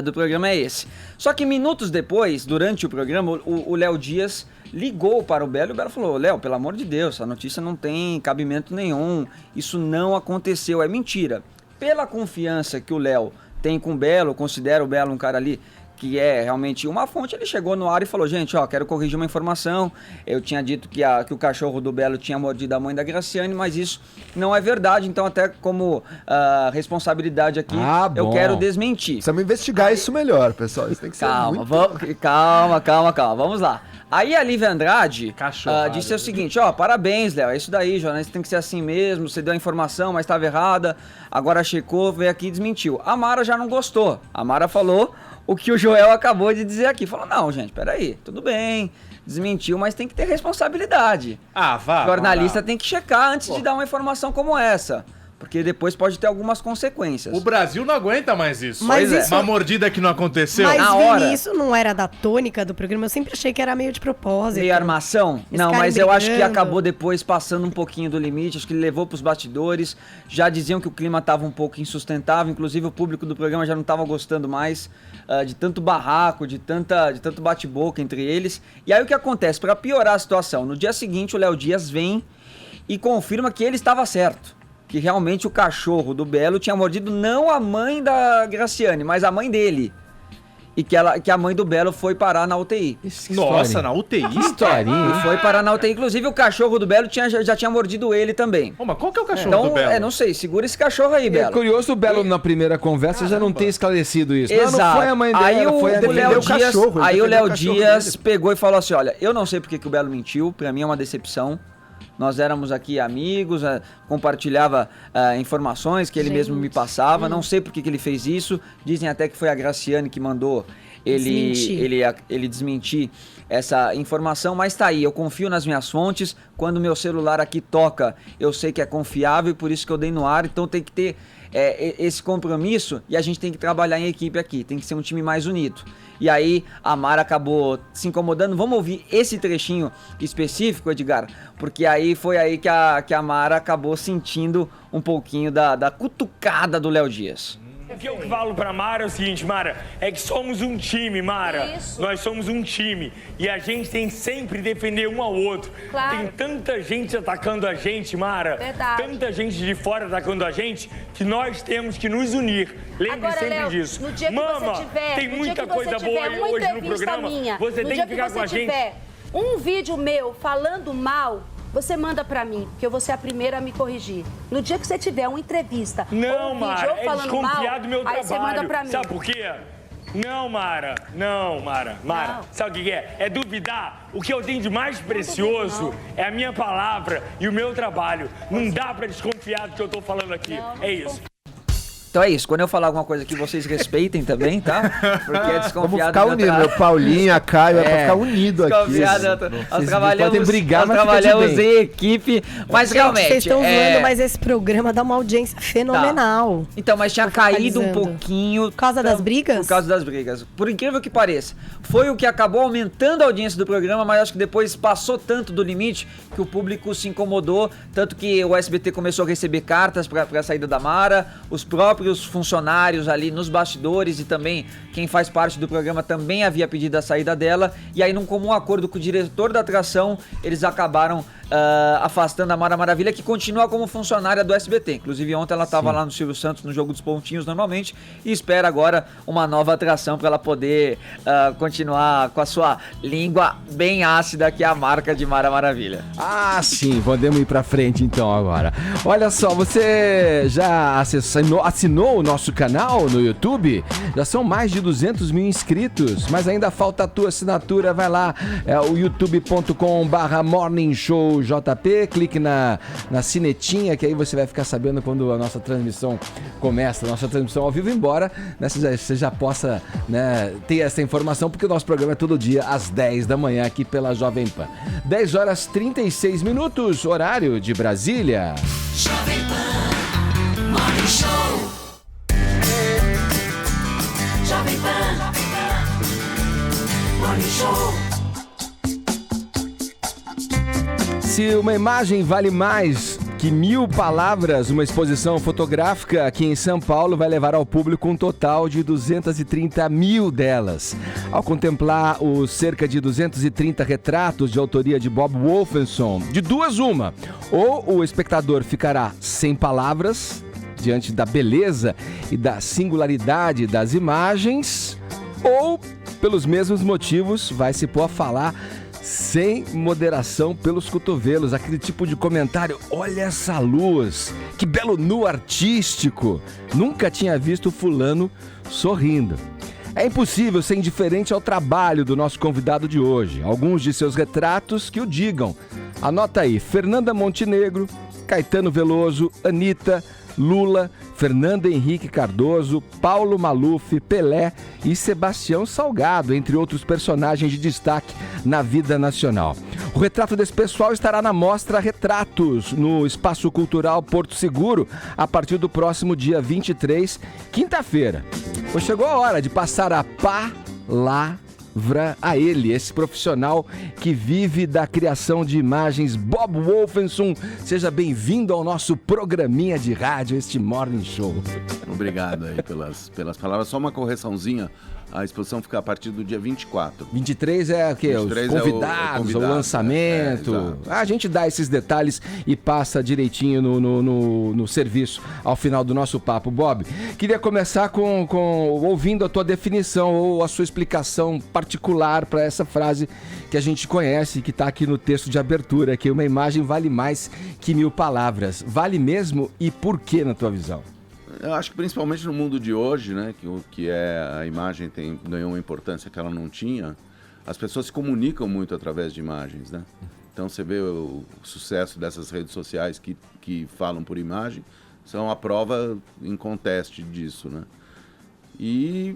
[SPEAKER 7] do programa é esse. Só que minutos depois, durante o programa, o Léo Dias ligou para o Belo e o Belo falou: Léo, pelo amor de Deus, a notícia não tem cabimento nenhum, isso não aconteceu, é mentira. Pela confiança que o Léo tem com o Belo, considera o Belo um cara ali que é realmente uma fonte, ele chegou no ar e falou: gente, ó, quero corrigir uma informação, eu tinha dito que o cachorro do Belo tinha mordido a mãe da Graciane, mas isso não é verdade, então até como responsabilidade aqui, eu quero desmentir.
[SPEAKER 5] Precisamos investigar isso melhor, pessoal, isso tem que ser
[SPEAKER 7] Calma, vamos lá. Aí a Lívia Andrade disse o seguinte: ó, parabéns, Léo, é isso daí, jornalista tem que ser assim mesmo, você deu a informação, mas estava errada, agora checou, veio aqui e desmentiu. A Mara já não gostou, a Mara falou o que o Joel acabou de dizer aqui, falou: não, gente, peraí, tudo bem, desmentiu, mas tem que ter responsabilidade. O jornalista tem que checar antes de dar uma informação como essa. Porque depois pode ter algumas consequências.
[SPEAKER 3] O Brasil não aguenta mais isso.
[SPEAKER 2] Mas isso...
[SPEAKER 3] Uma mordida que não aconteceu.
[SPEAKER 2] Mas, Vini, isso não era da tônica do programa? Eu sempre achei que era meio de propósito.
[SPEAKER 7] Meio armação? Não, mas eu acho que acabou depois passando um pouquinho do limite. Acho que ele levou pros bastidores. Já diziam que o clima estava um pouco insustentável. Inclusive o público do programa já não estava gostando mais de tanto barraco, de tanto bate-boca entre eles. E aí o que acontece? Para piorar a situação, no dia seguinte o Léo Dias vem e confirma que ele estava certo. Que realmente o cachorro do Belo tinha mordido não a mãe da Graciane, mas a mãe dele. E que a mãe do Belo foi parar na UTI.
[SPEAKER 3] Nossa, na UTI?
[SPEAKER 1] Historinha.
[SPEAKER 7] E foi parar na UTI. Inclusive o cachorro do Belo já tinha mordido ele também.
[SPEAKER 3] Mas qual que é o cachorro do Belo?
[SPEAKER 7] Não sei, segura esse cachorro aí, Belo.
[SPEAKER 1] É curioso o Belo na primeira conversa já não ter esclarecido isso.
[SPEAKER 7] Exato.
[SPEAKER 1] Não foi a mãe dela,
[SPEAKER 7] aí
[SPEAKER 1] foi a
[SPEAKER 7] Aí o Léo Dias pegou e falou assim: olha, eu não sei porque que o Belo mentiu, pra mim é uma decepção. Nós éramos aqui amigos, compartilhava informações que ele mesmo me passava. Não sei por que ele fez isso. Dizem até que foi a Graciane que mandou ele desmentir essa informação. Mas tá aí, eu confio nas minhas fontes. Quando meu celular aqui toca, eu sei que é confiável e por isso que eu dei no ar. Então tem que ter esse compromisso e a gente tem que trabalhar em equipe aqui. Tem que ser um time mais unido. E aí a Mara acabou se incomodando. Vamos ouvir esse trechinho específico, Edgar? Porque aí foi aí que a Mara acabou sentindo um pouquinho da cutucada do Léo Dias.
[SPEAKER 8] O que eu falo pra Mara é o seguinte, Mara, é que somos um time, Mara. Isso. Nós somos um time e a gente tem que sempre defender um ao outro.
[SPEAKER 9] Claro.
[SPEAKER 8] Tem tanta gente atacando a gente, Mara.
[SPEAKER 9] Verdade.
[SPEAKER 8] Tanta gente de fora atacando a gente que nós temos que nos unir. Lembre sempre
[SPEAKER 9] Léo,
[SPEAKER 8] disso.
[SPEAKER 9] No dia que
[SPEAKER 8] Mama,
[SPEAKER 9] você tiver,
[SPEAKER 8] tem muita coisa boa hoje no programa. Você tem que ficar com a gente.
[SPEAKER 9] Um vídeo meu falando mal, você manda pra mim, porque eu vou ser a primeira a me corrigir. No dia que você tiver uma entrevista
[SPEAKER 8] não,
[SPEAKER 9] ou um
[SPEAKER 8] Mara,
[SPEAKER 9] vídeo ou falando
[SPEAKER 8] desconfiar
[SPEAKER 9] mal,
[SPEAKER 8] do meu
[SPEAKER 9] aí
[SPEAKER 8] trabalho.
[SPEAKER 9] você manda pra mim.
[SPEAKER 8] Sabe por quê? Não, Mara. Não, Mara. Mara,
[SPEAKER 9] não.
[SPEAKER 8] Sabe o que é? É duvidar. O que eu tenho de mais precioso é a minha palavra e o meu trabalho. Não dá pra desconfiar do que eu tô falando aqui.
[SPEAKER 9] Não,
[SPEAKER 8] é isso.
[SPEAKER 7] Então é isso, quando eu falar alguma coisa que vocês respeitem também, tá? Porque é desconfiado.
[SPEAKER 5] Vamos ficar unidos, meu Paulinho, a Caio, é pra ficar unido aqui.
[SPEAKER 7] Nós podem brigar, mas trabalhamos em equipe, mas realmente...
[SPEAKER 2] Vocês estão zoando, mas esse programa dá uma audiência fenomenal.
[SPEAKER 7] Tá. Então, mas tinha caído um pouquinho...
[SPEAKER 2] Por causa das brigas?
[SPEAKER 7] Por causa das brigas. Por incrível que pareça. Foi o que acabou aumentando a audiência do programa, mas acho que depois passou tanto do limite que o público se incomodou, tanto que o SBT começou a receber cartas pra saída da Mara, os próprios funcionários ali nos bastidores e também quem faz parte do programa também havia pedido a saída dela, e aí num comum acordo com o diretor da atração, eles acabaram afastando a Mara Maravilha, que continua como funcionária do SBT. Inclusive ontem ela estava lá no Silvio Santos no Jogo dos Pontinhos normalmente e espera agora uma nova atração para ela poder continuar com a sua língua bem ácida, que é a marca de Mara Maravilha.
[SPEAKER 1] Ah, sim, podemos ir pra frente então agora. Olha só, você já assinou o nosso canal no YouTube? Já são mais de 200 mil inscritos, mas ainda falta a tua assinatura. Vai lá, é o youtube.com/morningshowjp, clique na sinetinha, que aí você vai ficar sabendo quando a nossa transmissão começa, a nossa transmissão ao vivo, embora né, você já possa né, ter essa informação, porque o nosso programa é todo dia às 10 da manhã aqui pela Jovem Pan. 10 horas 36 minutos, horário de Brasília.
[SPEAKER 10] Jovem Pan Morning Show. Jovem Pan Morning Show.
[SPEAKER 1] Se uma imagem vale mais que 1000 palavras, uma exposição fotográfica aqui em São Paulo vai levar ao público um total de 230 mil delas. Ao contemplar os cerca de 230 retratos de autoria de Bob Wolfenson, de duas uma, ou o espectador ficará sem palavras diante da beleza e da singularidade das imagens, ou, pelos mesmos motivos, vai se pôr a falar sem moderação pelos cotovelos, aquele tipo de comentário: olha essa luz, que belo nu artístico, nunca tinha visto fulano sorrindo. É impossível ser indiferente ao trabalho do nosso convidado de hoje. Alguns de seus retratos que o digam. Anota aí: Fernanda Montenegro, Caetano Veloso, Anitta, Lula, Fernando Henrique Cardoso, Paulo Maluf, Pelé e Sebastião Salgado, entre outros personagens de destaque na vida nacional. O retrato desse pessoal estará na mostra Retratos, no Espaço Cultural Porto Seguro, a partir do próximo dia 23, quinta-feira. Pois chegou a hora de passar a palavra a ele, esse profissional que vive da criação de imagens, Bob Wolfenson. Seja bem-vindo ao nosso programinha de rádio, este Morning Show.
[SPEAKER 11] Obrigado aí pelas palavras. Só uma correçãozinha. A exposição fica a partir do dia 24.
[SPEAKER 1] 23 é o quê? Os convidados, o lançamento. A gente dá esses detalhes e passa direitinho no serviço ao final do nosso papo. Bob, queria começar com ouvindo a tua definição ou a sua explicação particular para essa frase que a gente conhece, que está aqui no texto de abertura, que uma imagem vale mais que 1000 palavras. Vale mesmo e por que, na tua visão?
[SPEAKER 11] Eu acho que principalmente no mundo de hoje, né, que a imagem ganhou uma importância que ela não tinha, as pessoas se comunicam muito através de imagens, né? Então você vê o sucesso dessas redes sociais que falam por imagem, são a prova inconteste disso, né? E,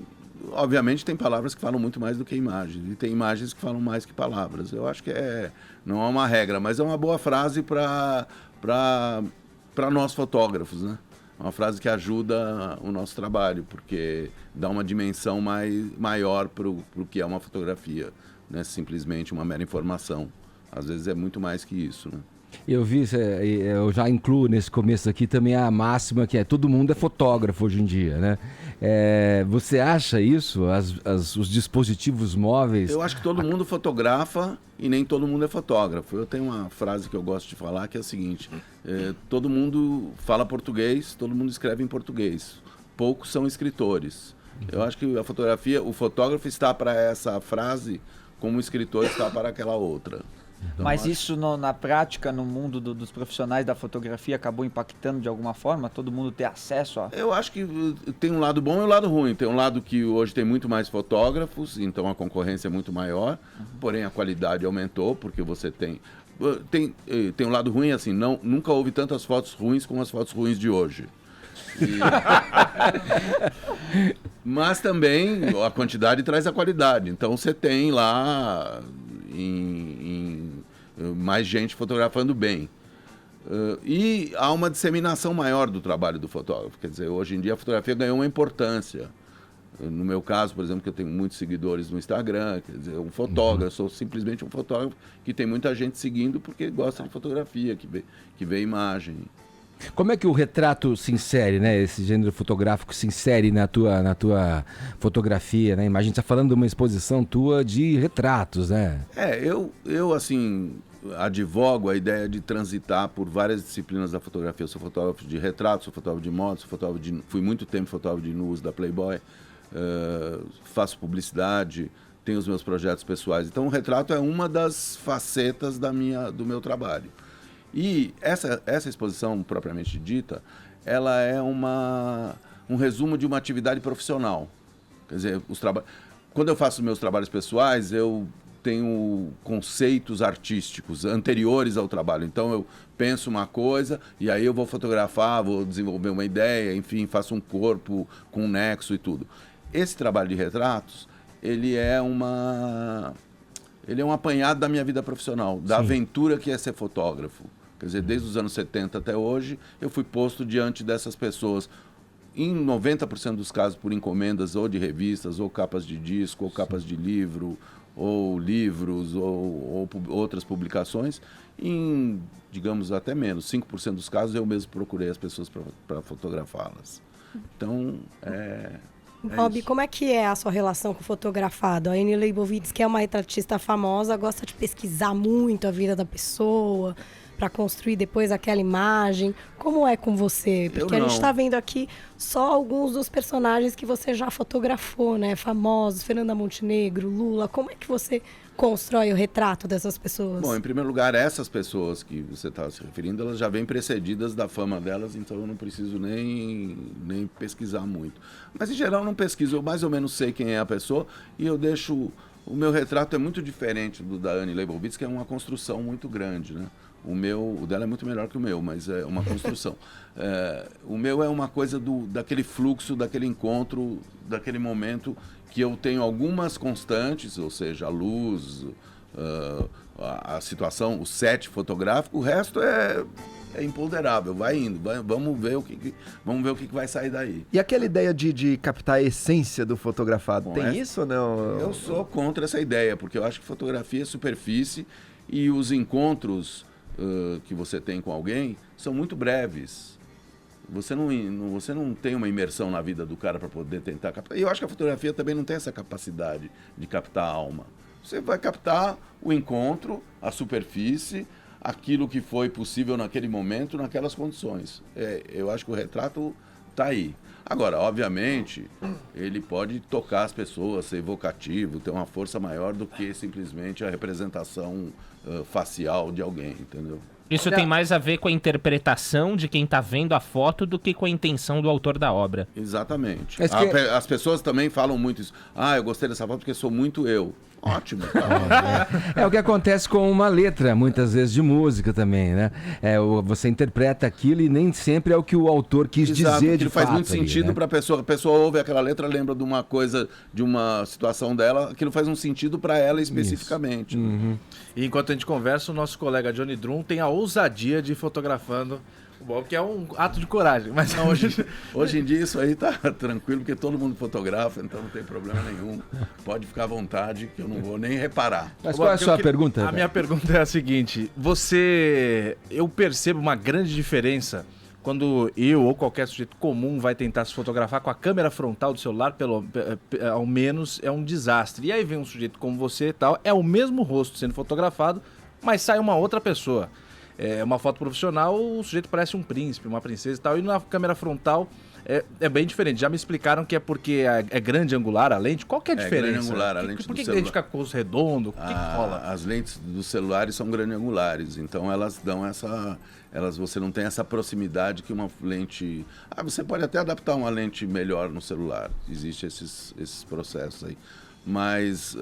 [SPEAKER 11] obviamente, tem palavras que falam muito mais do que imagens, e tem imagens que falam mais que palavras. Eu acho que não é uma regra, mas é uma boa frase para nós fotógrafos, né? Uma frase que ajuda o nosso trabalho, porque dá uma dimensão maior para o que é uma fotografia, né? Simplesmente uma mera informação. Às vezes é muito mais que isso, né?
[SPEAKER 1] Eu já incluo nesse começo aqui também a máxima que todo mundo é fotógrafo hoje em dia, né? Você acha isso? Os dispositivos móveis?
[SPEAKER 11] Eu acho que todo mundo fotografa e nem todo mundo é fotógrafo. Eu tenho uma frase que eu gosto de falar que é a seguinte: todo mundo fala português, todo mundo escreve em português. Poucos são escritores. Eu acho que a fotografia, o fotógrafo está para essa frase como o escritor está para aquela outra. Então,
[SPEAKER 7] mas isso na prática, no mundo dos profissionais da fotografia, acabou impactando de alguma forma? Todo mundo ter acesso a...
[SPEAKER 11] Eu acho que tem um lado bom e um lado ruim. Tem um lado que hoje tem muito mais fotógrafos, então a concorrência é muito maior, porém a qualidade aumentou, porque você tem um lado ruim, assim, nunca houve tantas fotos ruins como as fotos ruins de hoje. Mas também a quantidade traz a qualidade. Então você tem lá mais gente fotografando bem. E há uma disseminação maior do trabalho do fotógrafo. Quer dizer, hoje em dia a fotografia ganhou uma importância. No meu caso, por exemplo, que eu tenho muitos seguidores no Instagram, quer dizer, um fotógrafo, sou simplesmente um fotógrafo que tem muita gente seguindo porque gosta de fotografia, que vê imagem.
[SPEAKER 1] Como é que o retrato se insere, né? Esse gênero fotográfico se insere na tua fotografia, né? Imagina, você está falando de uma exposição tua de retratos, né?
[SPEAKER 11] Eu assim, advogo a ideia de transitar por várias disciplinas da fotografia. Eu sou fotógrafo de retrato, sou fotógrafo de moda, fui muito tempo fotógrafo de nus da Playboy, faço publicidade, tenho os meus projetos pessoais. Então o retrato é uma das facetas do meu trabalho. E essa exposição propriamente dita, ela é um resumo de uma atividade profissional. Quer dizer, quando eu faço meus trabalhos pessoais, eu tenho conceitos artísticos anteriores ao trabalho. Então eu penso uma coisa e aí eu vou fotografar, vou desenvolver uma ideia, enfim, faço um corpo com um nexo e tudo. Esse trabalho de retratos, ele é um apanhado da minha vida profissional, da aventura que é ser fotógrafo. Quer dizer, desde os anos 70 até hoje, eu fui posto diante dessas pessoas, em 90% dos casos por encomendas ou de revistas, ou capas de disco, ou capas de livro, ou livros, ou outras publicações. Em, digamos, até menos, 5% dos casos eu mesmo procurei as pessoas para fotografá-las. Então,
[SPEAKER 2] Bob, como é que é a sua relação com o fotografado? A Annie Leibovitz, que é uma retratista famosa, gosta de pesquisar muito a vida da pessoa para construir depois aquela imagem. Como é com você? Porque a gente está vendo aqui só alguns dos personagens que você já fotografou, né? Famosos, Fernanda Montenegro, Lula. Como é que você constrói o retrato dessas pessoas?
[SPEAKER 11] Bom, em primeiro lugar, essas pessoas que você está se referindo, elas já vêm precedidas da fama delas, então eu não preciso nem pesquisar muito. Mas, em geral, eu não pesquiso. Eu mais ou menos sei quem é a pessoa e eu deixo... O meu retrato é muito diferente do da Annie Leibovitz, que é uma construção muito grande, né? O dela é muito melhor que o meu, mas é uma construção. O meu é uma coisa daquele fluxo, daquele encontro, daquele momento que eu tenho algumas constantes, ou seja, a luz, a situação, o set fotográfico, o resto é imponderável, vai indo, vamos ver o que vai sair daí.
[SPEAKER 5] E aquela ideia de captar a essência do fotografado,
[SPEAKER 11] Bom,
[SPEAKER 5] tem isso ou não?
[SPEAKER 11] Eu sou contra essa ideia, porque eu acho que fotografia é superfície e os encontros que você tem com alguém são muito breves. Você não tem uma imersão na vida do cara para poder tentar captar. E eu acho que a fotografia também não tem essa capacidade de captar a alma. Você vai captar o encontro, a superfície, aquilo que foi possível naquele momento, naquelas condições. Eu acho que o retrato está aí. Agora, obviamente, ele pode tocar as pessoas, ser evocativo, ter uma força maior do que simplesmente a representação facial de alguém, entendeu?
[SPEAKER 6] Isso tem mais a ver com a interpretação de quem está vendo a foto do que com a intenção do autor da obra.
[SPEAKER 11] Exatamente. As pessoas também falam muito isso. Eu gostei dessa foto porque sou muito eu. Ótimo.
[SPEAKER 1] É o que acontece com uma letra, muitas vezes de música também, né? Você interpreta aquilo e nem sempre é o que o autor quis dizer de fato.
[SPEAKER 11] Faz muito sentido para a pessoa. A pessoa ouve aquela letra, lembra de uma coisa, de uma situação dela, aquilo faz um sentido para ela especificamente.
[SPEAKER 3] Uhum. E enquanto a gente conversa, o nosso colega Johnny Drum tem a ousadia de ir fotografando o Bob, que é um ato de coragem. Mas
[SPEAKER 11] não, hoje em dia isso aí tá tranquilo, porque todo mundo fotografa, então não tem problema nenhum. Pode ficar à vontade, que eu não vou nem reparar.
[SPEAKER 1] Mas qual é a sua pergunta?
[SPEAKER 3] A minha pergunta é a seguinte: eu percebo uma grande diferença quando eu ou qualquer sujeito comum vai tentar se fotografar com a câmera frontal do celular, ao menos é um desastre. E aí vem um sujeito como você e tal, é o mesmo rosto sendo fotografado, mas sai uma outra pessoa. É uma foto profissional, o sujeito parece um príncipe, uma princesa e tal, e na câmera frontal é bem diferente. Já me explicaram que é porque é grande angular a lente. Qual que é a diferença?
[SPEAKER 11] Grande angular, a lente
[SPEAKER 3] por que
[SPEAKER 11] do
[SPEAKER 3] a lente fica com os redondos? O que rola?
[SPEAKER 11] As lentes dos celulares são grande angulares, então elas dão você não tem essa proximidade que uma lente... você pode até adaptar uma lente melhor no celular, existem esses processos aí. Mas,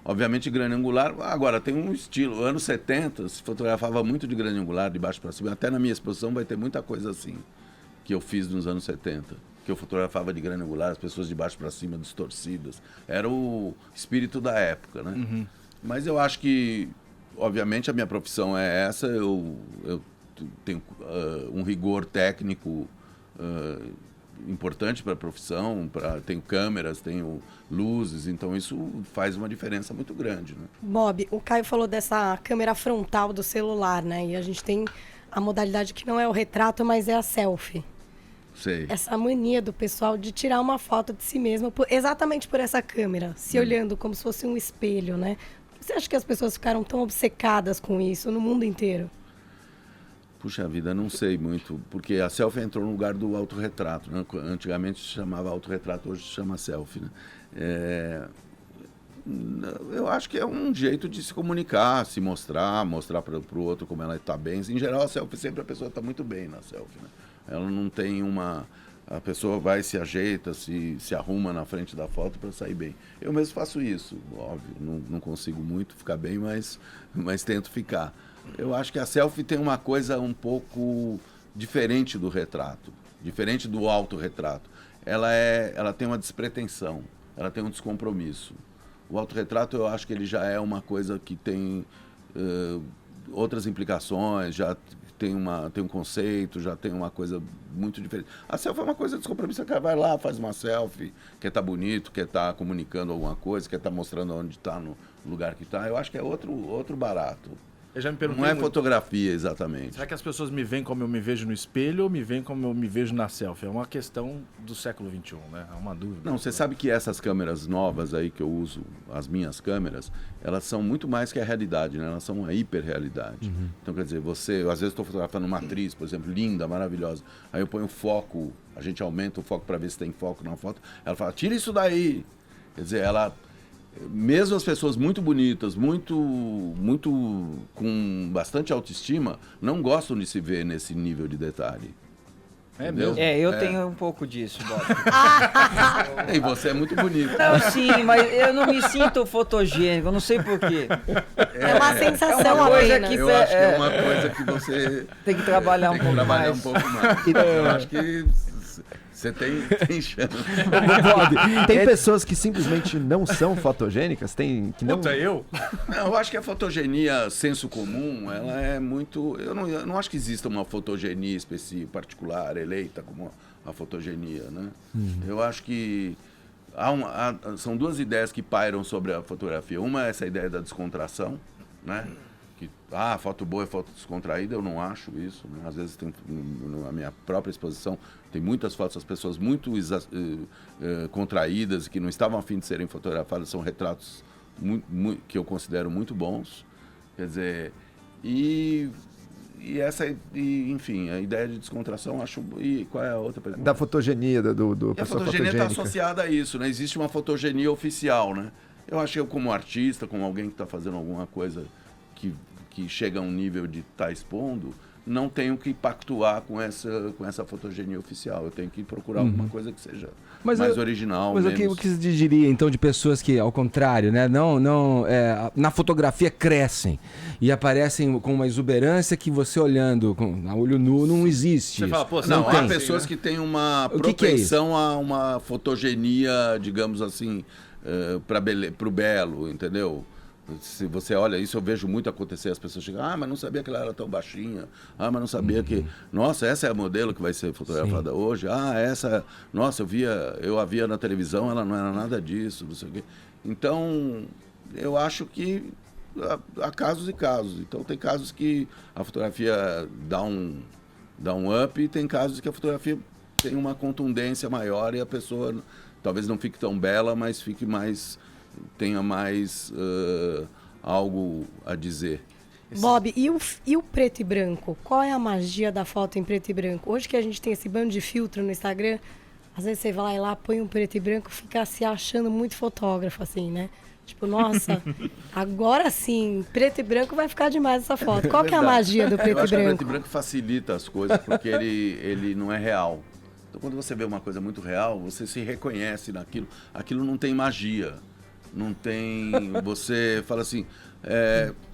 [SPEAKER 11] obviamente, grande angular... Agora, tem um estilo. Anos 70, se fotografava muito de grande angular, de baixo para cima. Até na minha exposição vai ter muita coisa assim, que eu fiz nos anos 70. Que eu fotografava de grande angular, as pessoas de baixo para cima, distorcidas. Era o espírito da época, né? Uhum. Mas eu acho que, obviamente, a minha profissão é essa. Eu tenho um rigor técnico importante para a profissão, tenho câmeras, tenho luzes, então isso faz uma diferença muito grande, né?
[SPEAKER 2] Bob, o Caio falou dessa câmera frontal do celular, né? E a gente tem a modalidade que não é o retrato, mas é a selfie.
[SPEAKER 11] Sei.
[SPEAKER 2] Essa mania do pessoal de tirar uma foto de si mesmo exatamente por essa câmera, se olhando como se fosse um espelho, né? Você acha que as pessoas ficaram tão obcecadas com isso no mundo inteiro?
[SPEAKER 11] Puxa vida, não sei muito, porque a selfie entrou no lugar do autorretrato, né? Antigamente se chamava autorretrato, hoje se chama selfie, né? Eu acho que é um jeito de se comunicar, se mostrar para o outro como ela está bem. Em geral, a selfie sempre a pessoa está muito bem na selfie, né? Ela não tem uma... A pessoa vai, se ajeita, se arruma na frente da foto para sair bem. Eu mesmo faço isso, óbvio, não consigo muito ficar bem, mas tento ficar. Eu acho que a selfie tem uma coisa um pouco diferente do retrato, diferente do autorretrato. Ela tem uma despretensão, ela tem um descompromisso. O autorretrato, eu acho que ele já é uma coisa que tem outras implicações, já tem um conceito, já tem uma coisa muito diferente. A selfie é uma coisa descompromissa, o cara vai lá, faz uma selfie, quer estar bonito, quer estar comunicando alguma coisa, quer estar mostrando onde está, no lugar que está. Eu acho que é outro barato.
[SPEAKER 3] Eu já me perguntei
[SPEAKER 11] Não é
[SPEAKER 3] muito.
[SPEAKER 11] Fotografia, exatamente.
[SPEAKER 3] Será que as pessoas me veem como eu me vejo no espelho ou me veem como eu me vejo na selfie? É uma questão do século XXI, né? É uma dúvida.
[SPEAKER 11] Não, você sabe que essas câmeras novas aí que eu uso, as minhas câmeras, elas são muito mais que a realidade, né? Elas são uma hiperrealidade. Então, quer dizer, eu às vezes estou fotografando uma atriz, por exemplo, linda, maravilhosa. Aí eu ponho o foco, a gente aumenta o foco para ver se tem foco na foto. Ela fala, tira isso daí. Quer dizer, mesmo as pessoas muito bonitas, muito com bastante autoestima, não gostam de se ver nesse nível de detalhe.
[SPEAKER 3] É mesmo?
[SPEAKER 7] Eu tenho um pouco disso, Bob.
[SPEAKER 11] E você é muito bonito.
[SPEAKER 7] Não, sim, mas eu não me sinto fotogênico, eu não sei porquê.
[SPEAKER 2] É uma sensação
[SPEAKER 7] uma coisa
[SPEAKER 2] apenas.
[SPEAKER 7] que
[SPEAKER 11] Eu acho que é uma coisa que você
[SPEAKER 7] tem que trabalhar um pouco mais.
[SPEAKER 11] Eu acho que você tem chance.
[SPEAKER 5] Tem pessoas que simplesmente não são fotogênicas? Que não...
[SPEAKER 3] Puta, eu?
[SPEAKER 11] Não, eu acho que a fotogenia, senso comum, ela é muito... Eu não acho que exista uma fotogenia específica, particular, eleita como a fotogenia, né? Eu acho que são duas ideias que pairam sobre a fotografia. Uma é essa ideia da descontração, né? Que foto boa é foto descontraída, eu não acho isso, né? Às vezes na minha própria exposição tem muitas fotos das pessoas muito contraídas, que não estavam a fim de serem fotografadas, são retratos que eu considero muito bons, quer dizer, enfim, a ideia de descontração, acho... E qual é a outra pergunta?
[SPEAKER 5] Da fotogenia,
[SPEAKER 11] A fotogenia está associada a isso, né? Existe uma fotogenia oficial, né? Eu acho que eu, como artista, como alguém que está fazendo alguma coisa que chega a um nível de estar expondo, não tenho que pactuar com essa fotogenia oficial. Eu tenho que procurar alguma coisa que seja mais original.
[SPEAKER 1] Mas
[SPEAKER 11] menos...
[SPEAKER 1] o que você diria, então, de pessoas que, ao contrário, né, na fotografia crescem e aparecem com uma exuberância que você olhando a olho nu não existe.
[SPEAKER 3] Você fala, pô,
[SPEAKER 11] não,
[SPEAKER 3] tem.
[SPEAKER 11] há pessoas que têm uma propensão a uma fotogenia, digamos assim, para o belo, entendeu? Se você olha isso, eu vejo muito acontecer, as pessoas chegam, mas não sabia que ela era tão baixinha, mas não sabia que, nossa, essa é a modelo que vai ser fotografada hoje, nossa, eu a via na televisão, ela não era nada disso, não sei o quê. Então, eu acho que há casos e casos. Então, tem casos que a fotografia dá um up e tem casos que a fotografia tem uma contundência maior e a pessoa talvez não fique tão bela, mas tenha mais algo a dizer.
[SPEAKER 2] Bob, e o preto e branco? Qual é a magia da foto em preto e branco? Hoje que a gente tem esse bando de filtro no Instagram, às vezes você vai lá, põe um preto e branco, fica se achando muito fotógrafo, assim, né? Tipo, nossa, agora sim, preto e branco vai ficar demais essa foto. Qual que é a magia do preto e
[SPEAKER 11] Eu acho que o
[SPEAKER 2] branco?
[SPEAKER 11] preto e branco facilita as coisas, porque ele não é real. Então, quando você vê uma coisa muito real, você se reconhece naquilo. Aquilo não tem magia. Não tem... Você fala assim,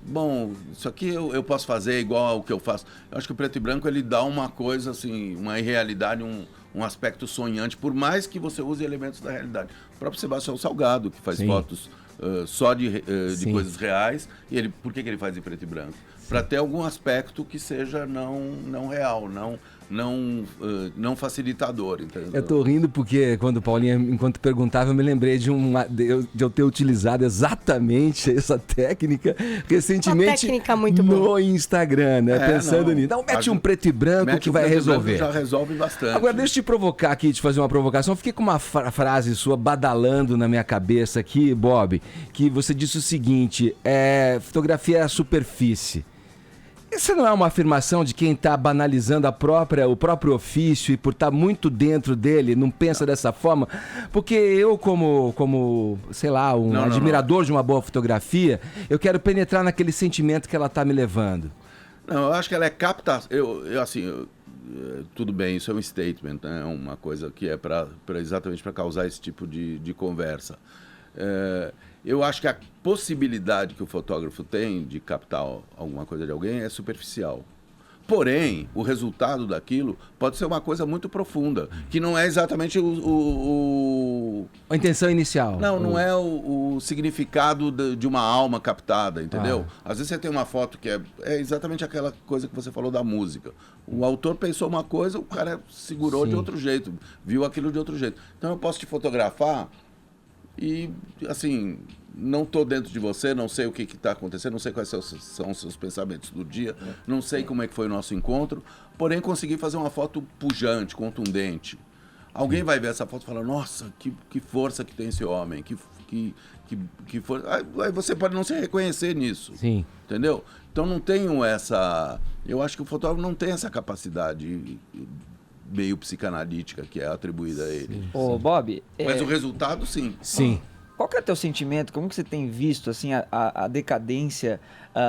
[SPEAKER 11] bom, isso aqui eu posso fazer igual ao que eu faço. Eu acho que o preto e branco, ele dá uma coisa assim, uma irrealidade, um aspecto sonhante, por mais que você use elementos da realidade. O próprio Sebastião Salgado, que faz fotos só de coisas reais, e por que ele faz em preto e branco? Para ter algum aspecto que seja não real, não facilitador, entendeu?
[SPEAKER 1] Eu tô rindo porque quando o Paulinho, enquanto perguntava, eu me lembrei de eu ter utilizado exatamente essa técnica recentemente.
[SPEAKER 2] Uma técnica muito
[SPEAKER 1] no
[SPEAKER 2] boa.
[SPEAKER 1] Instagram, né? Pensando nisso. Então mete um preto e branco que vai resolver.
[SPEAKER 11] Já resolve bastante.
[SPEAKER 1] Agora deixa eu te provocar aqui, te fazer uma provocação. Eu fiquei com uma frase sua badalando na minha cabeça aqui, Bob, que você disse o seguinte, fotografia é a superfície. Essa não é uma afirmação de quem está banalizando o próprio ofício e por estar muito dentro dele, não pensa dessa forma? Porque eu, como sei lá, admirador de uma boa fotografia, eu quero penetrar naquele sentimento que ela está me levando.
[SPEAKER 11] Não, eu acho que ela é captação. Tudo bem, isso é um statement, né? É uma coisa que é exatamente para causar esse tipo de conversa. Eu acho que a possibilidade que o fotógrafo tem de captar alguma coisa de alguém é superficial. Porém, o resultado daquilo pode ser uma coisa muito profunda, que não é exatamente
[SPEAKER 1] a intenção inicial.
[SPEAKER 11] Não é o significado de uma alma captada, entendeu? Às vezes você tem uma foto que é exatamente aquela coisa que você falou da música. O autor pensou uma coisa, o cara segurou de outro jeito, viu aquilo de outro jeito. Então eu posso te fotografar e, assim, não estou dentro de você, não sei o que está acontecendo, não sei quais são os seus pensamentos do dia, não sei como é que foi o nosso encontro, porém consegui fazer uma foto pujante, contundente. Alguém vai ver essa foto e falar, nossa, que força que tem esse homem, que força. Aí você pode não se reconhecer nisso.
[SPEAKER 1] Sim.
[SPEAKER 11] Entendeu? Então não tenho essa... Eu acho que o fotógrafo não tem essa capacidade meio psicanalítica que é atribuída a ele.
[SPEAKER 7] Ô, Bob...
[SPEAKER 11] Mas o resultado, sim.
[SPEAKER 1] Sim.
[SPEAKER 7] Qual que é o teu sentimento? Como que você tem visto assim, a decadência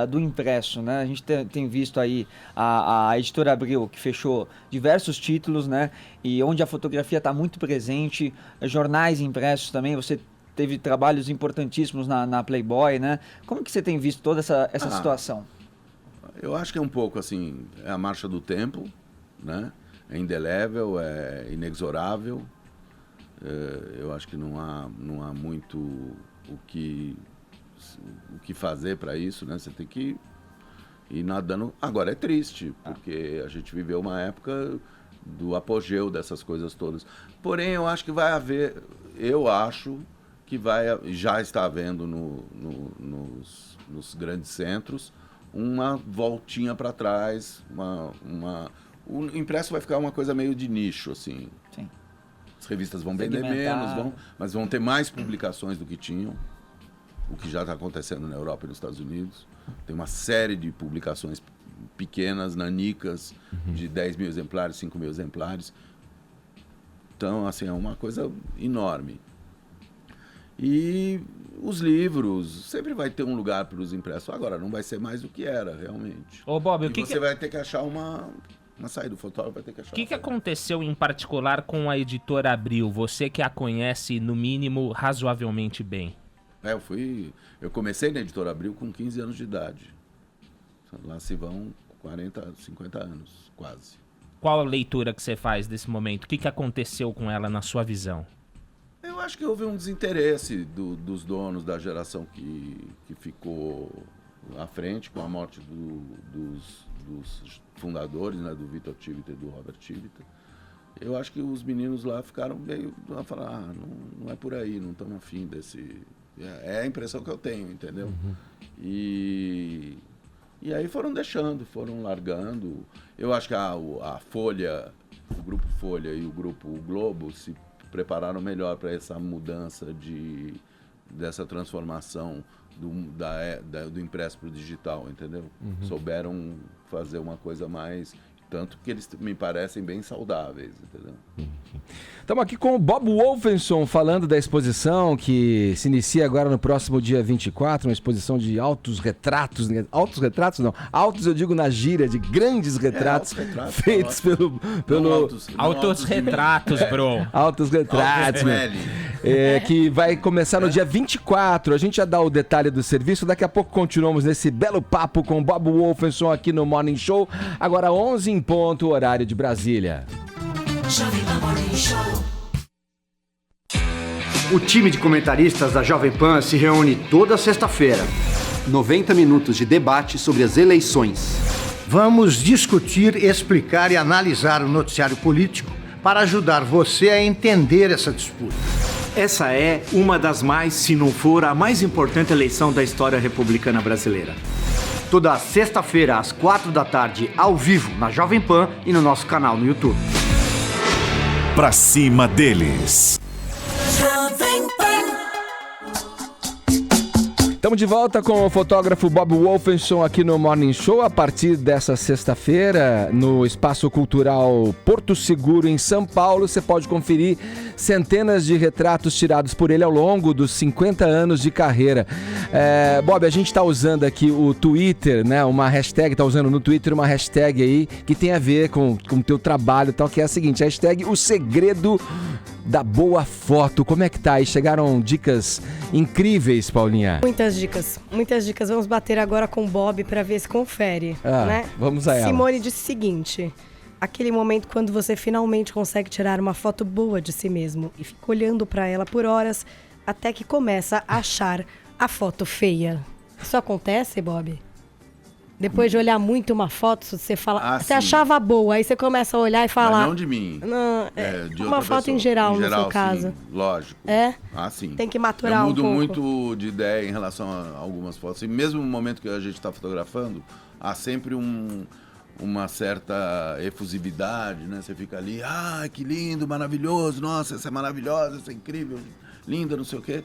[SPEAKER 7] do impresso, né? A gente tem visto aí a Editora Abril, que fechou diversos títulos, né? E onde a fotografia está muito presente, jornais impressos também, você teve trabalhos importantíssimos na Playboy, né? Como que você tem visto toda essa situação?
[SPEAKER 11] Eu acho que é um pouco assim, é a marcha do tempo, né? É indelével, é inexorável. Eu acho que não há muito o que fazer para isso, né? Você tem que ir nadando. Agora é triste, porque a gente viveu uma época do apogeu dessas coisas todas. Porém, eu acho que vai haver, já está havendo nos grandes centros, uma voltinha para trás, o impresso vai ficar uma coisa meio de nicho, assim.
[SPEAKER 7] Sim.
[SPEAKER 11] As revistas vão vender menos, mas vão ter mais publicações do que tinham, o que já está acontecendo na Europa e nos Estados Unidos. Tem uma série de publicações pequenas, nanicas, de 10 mil exemplares, 5 mil exemplares. Então, assim, é uma coisa enorme. E os livros, sempre vai ter um lugar para os impressos. Agora, não vai ser mais do que era, realmente.
[SPEAKER 6] Ô, Bob,
[SPEAKER 11] você vai ter que achar uma saída, o fotógrafo vai ter que achar.
[SPEAKER 6] O que aconteceu em particular com a Editora Abril? Você que a conhece, no mínimo, razoavelmente bem.
[SPEAKER 11] Eu comecei na Editora Abril com 15 anos de idade. Lá se vão 40, 50 anos, quase.
[SPEAKER 6] Qual a leitura que você faz desse momento? O que aconteceu com ela na sua visão?
[SPEAKER 11] Eu acho que houve um desinteresse dos donos da geração que ficou à frente com a morte dos fundadores, né, do Vitor Tivita e do Robert Tivita. Eu acho que os meninos lá ficaram meio a falar, não é por aí, não estamos afim desse... É a impressão que eu tenho, entendeu? E aí foram deixando, foram largando. Eu acho que a Folha, o Grupo Folha e o Grupo Globo se prepararam melhor para essa mudança dessa transformação do impresso para o digital, entendeu? Souberam fazer uma coisa mais... Tanto que eles me parecem bem saudáveis, entendeu?
[SPEAKER 1] Estamos aqui com o Bob Wolfenson falando da exposição que se inicia agora no próximo dia 24, uma exposição de altos retratos. Altos retratos não, altos eu digo na gíria, de grandes retratos, feitos pelo...
[SPEAKER 6] Altos retratos, bro.
[SPEAKER 1] Altos retratos, né? Que vai começar no dia 24. A gente já dá o detalhe do serviço, daqui a pouco continuamos nesse belo papo com o Bob Wolfenson aqui no Morning Show. Agora 11 em ponto, horário de Brasília.
[SPEAKER 12] O time de comentaristas da Jovem Pan se reúne toda sexta-feira. 90 minutos de debate sobre as eleições.
[SPEAKER 13] Vamos discutir, explicar e analisar o noticiário político para ajudar você a entender essa disputa.
[SPEAKER 14] Essa é uma das mais, se não for a mais importante eleição da história republicana brasileira.
[SPEAKER 12] Toda sexta-feira, às 4h, ao vivo, na Jovem Pan e no nosso canal no YouTube.
[SPEAKER 15] Pra cima deles.
[SPEAKER 1] Estamos de volta com o fotógrafo Bob Wolfenson aqui no Morning Show a partir dessa sexta-feira no Espaço Cultural Porto Seguro em São Paulo. Você pode conferir centenas de retratos tirados por ele ao longo dos 50 anos de carreira. Bob, a gente está usando aqui o Twitter, né? Uma hashtag, está usando no Twitter uma hashtag aí que tem a ver com o teu trabalho e tal, que é a seguinte, hashtag o segredo da boa foto. Como é que tá aí? Chegaram dicas incríveis, Paulinha.
[SPEAKER 2] Muitas dicas. Vamos bater agora com o Bob para ver se confere, né?
[SPEAKER 1] Vamos a ela.
[SPEAKER 2] Simone disse o seguinte: aquele momento quando você finalmente consegue tirar uma foto boa de si mesmo e fica olhando para ela por horas até que começa a achar a foto feia. Isso acontece, Bob? Depois de olhar muito uma foto, você fala, você achava boa, aí você começa a olhar e falar...
[SPEAKER 11] Mas não de mim.
[SPEAKER 2] Não,
[SPEAKER 11] de
[SPEAKER 2] uma foto
[SPEAKER 11] pessoa.
[SPEAKER 2] em geral, no seu
[SPEAKER 11] sim,
[SPEAKER 2] caso.
[SPEAKER 11] Lógico. Sim.
[SPEAKER 2] Tem que maturar
[SPEAKER 11] eu
[SPEAKER 2] um
[SPEAKER 11] mudo
[SPEAKER 2] pouco.
[SPEAKER 11] muito de ideia em relação a algumas fotos. E mesmo no momento que a gente está fotografando, há sempre uma certa efusividade, né? Você fica ali, que lindo, maravilhoso, nossa, essa é maravilhosa, essa é incrível, linda, não sei o quê.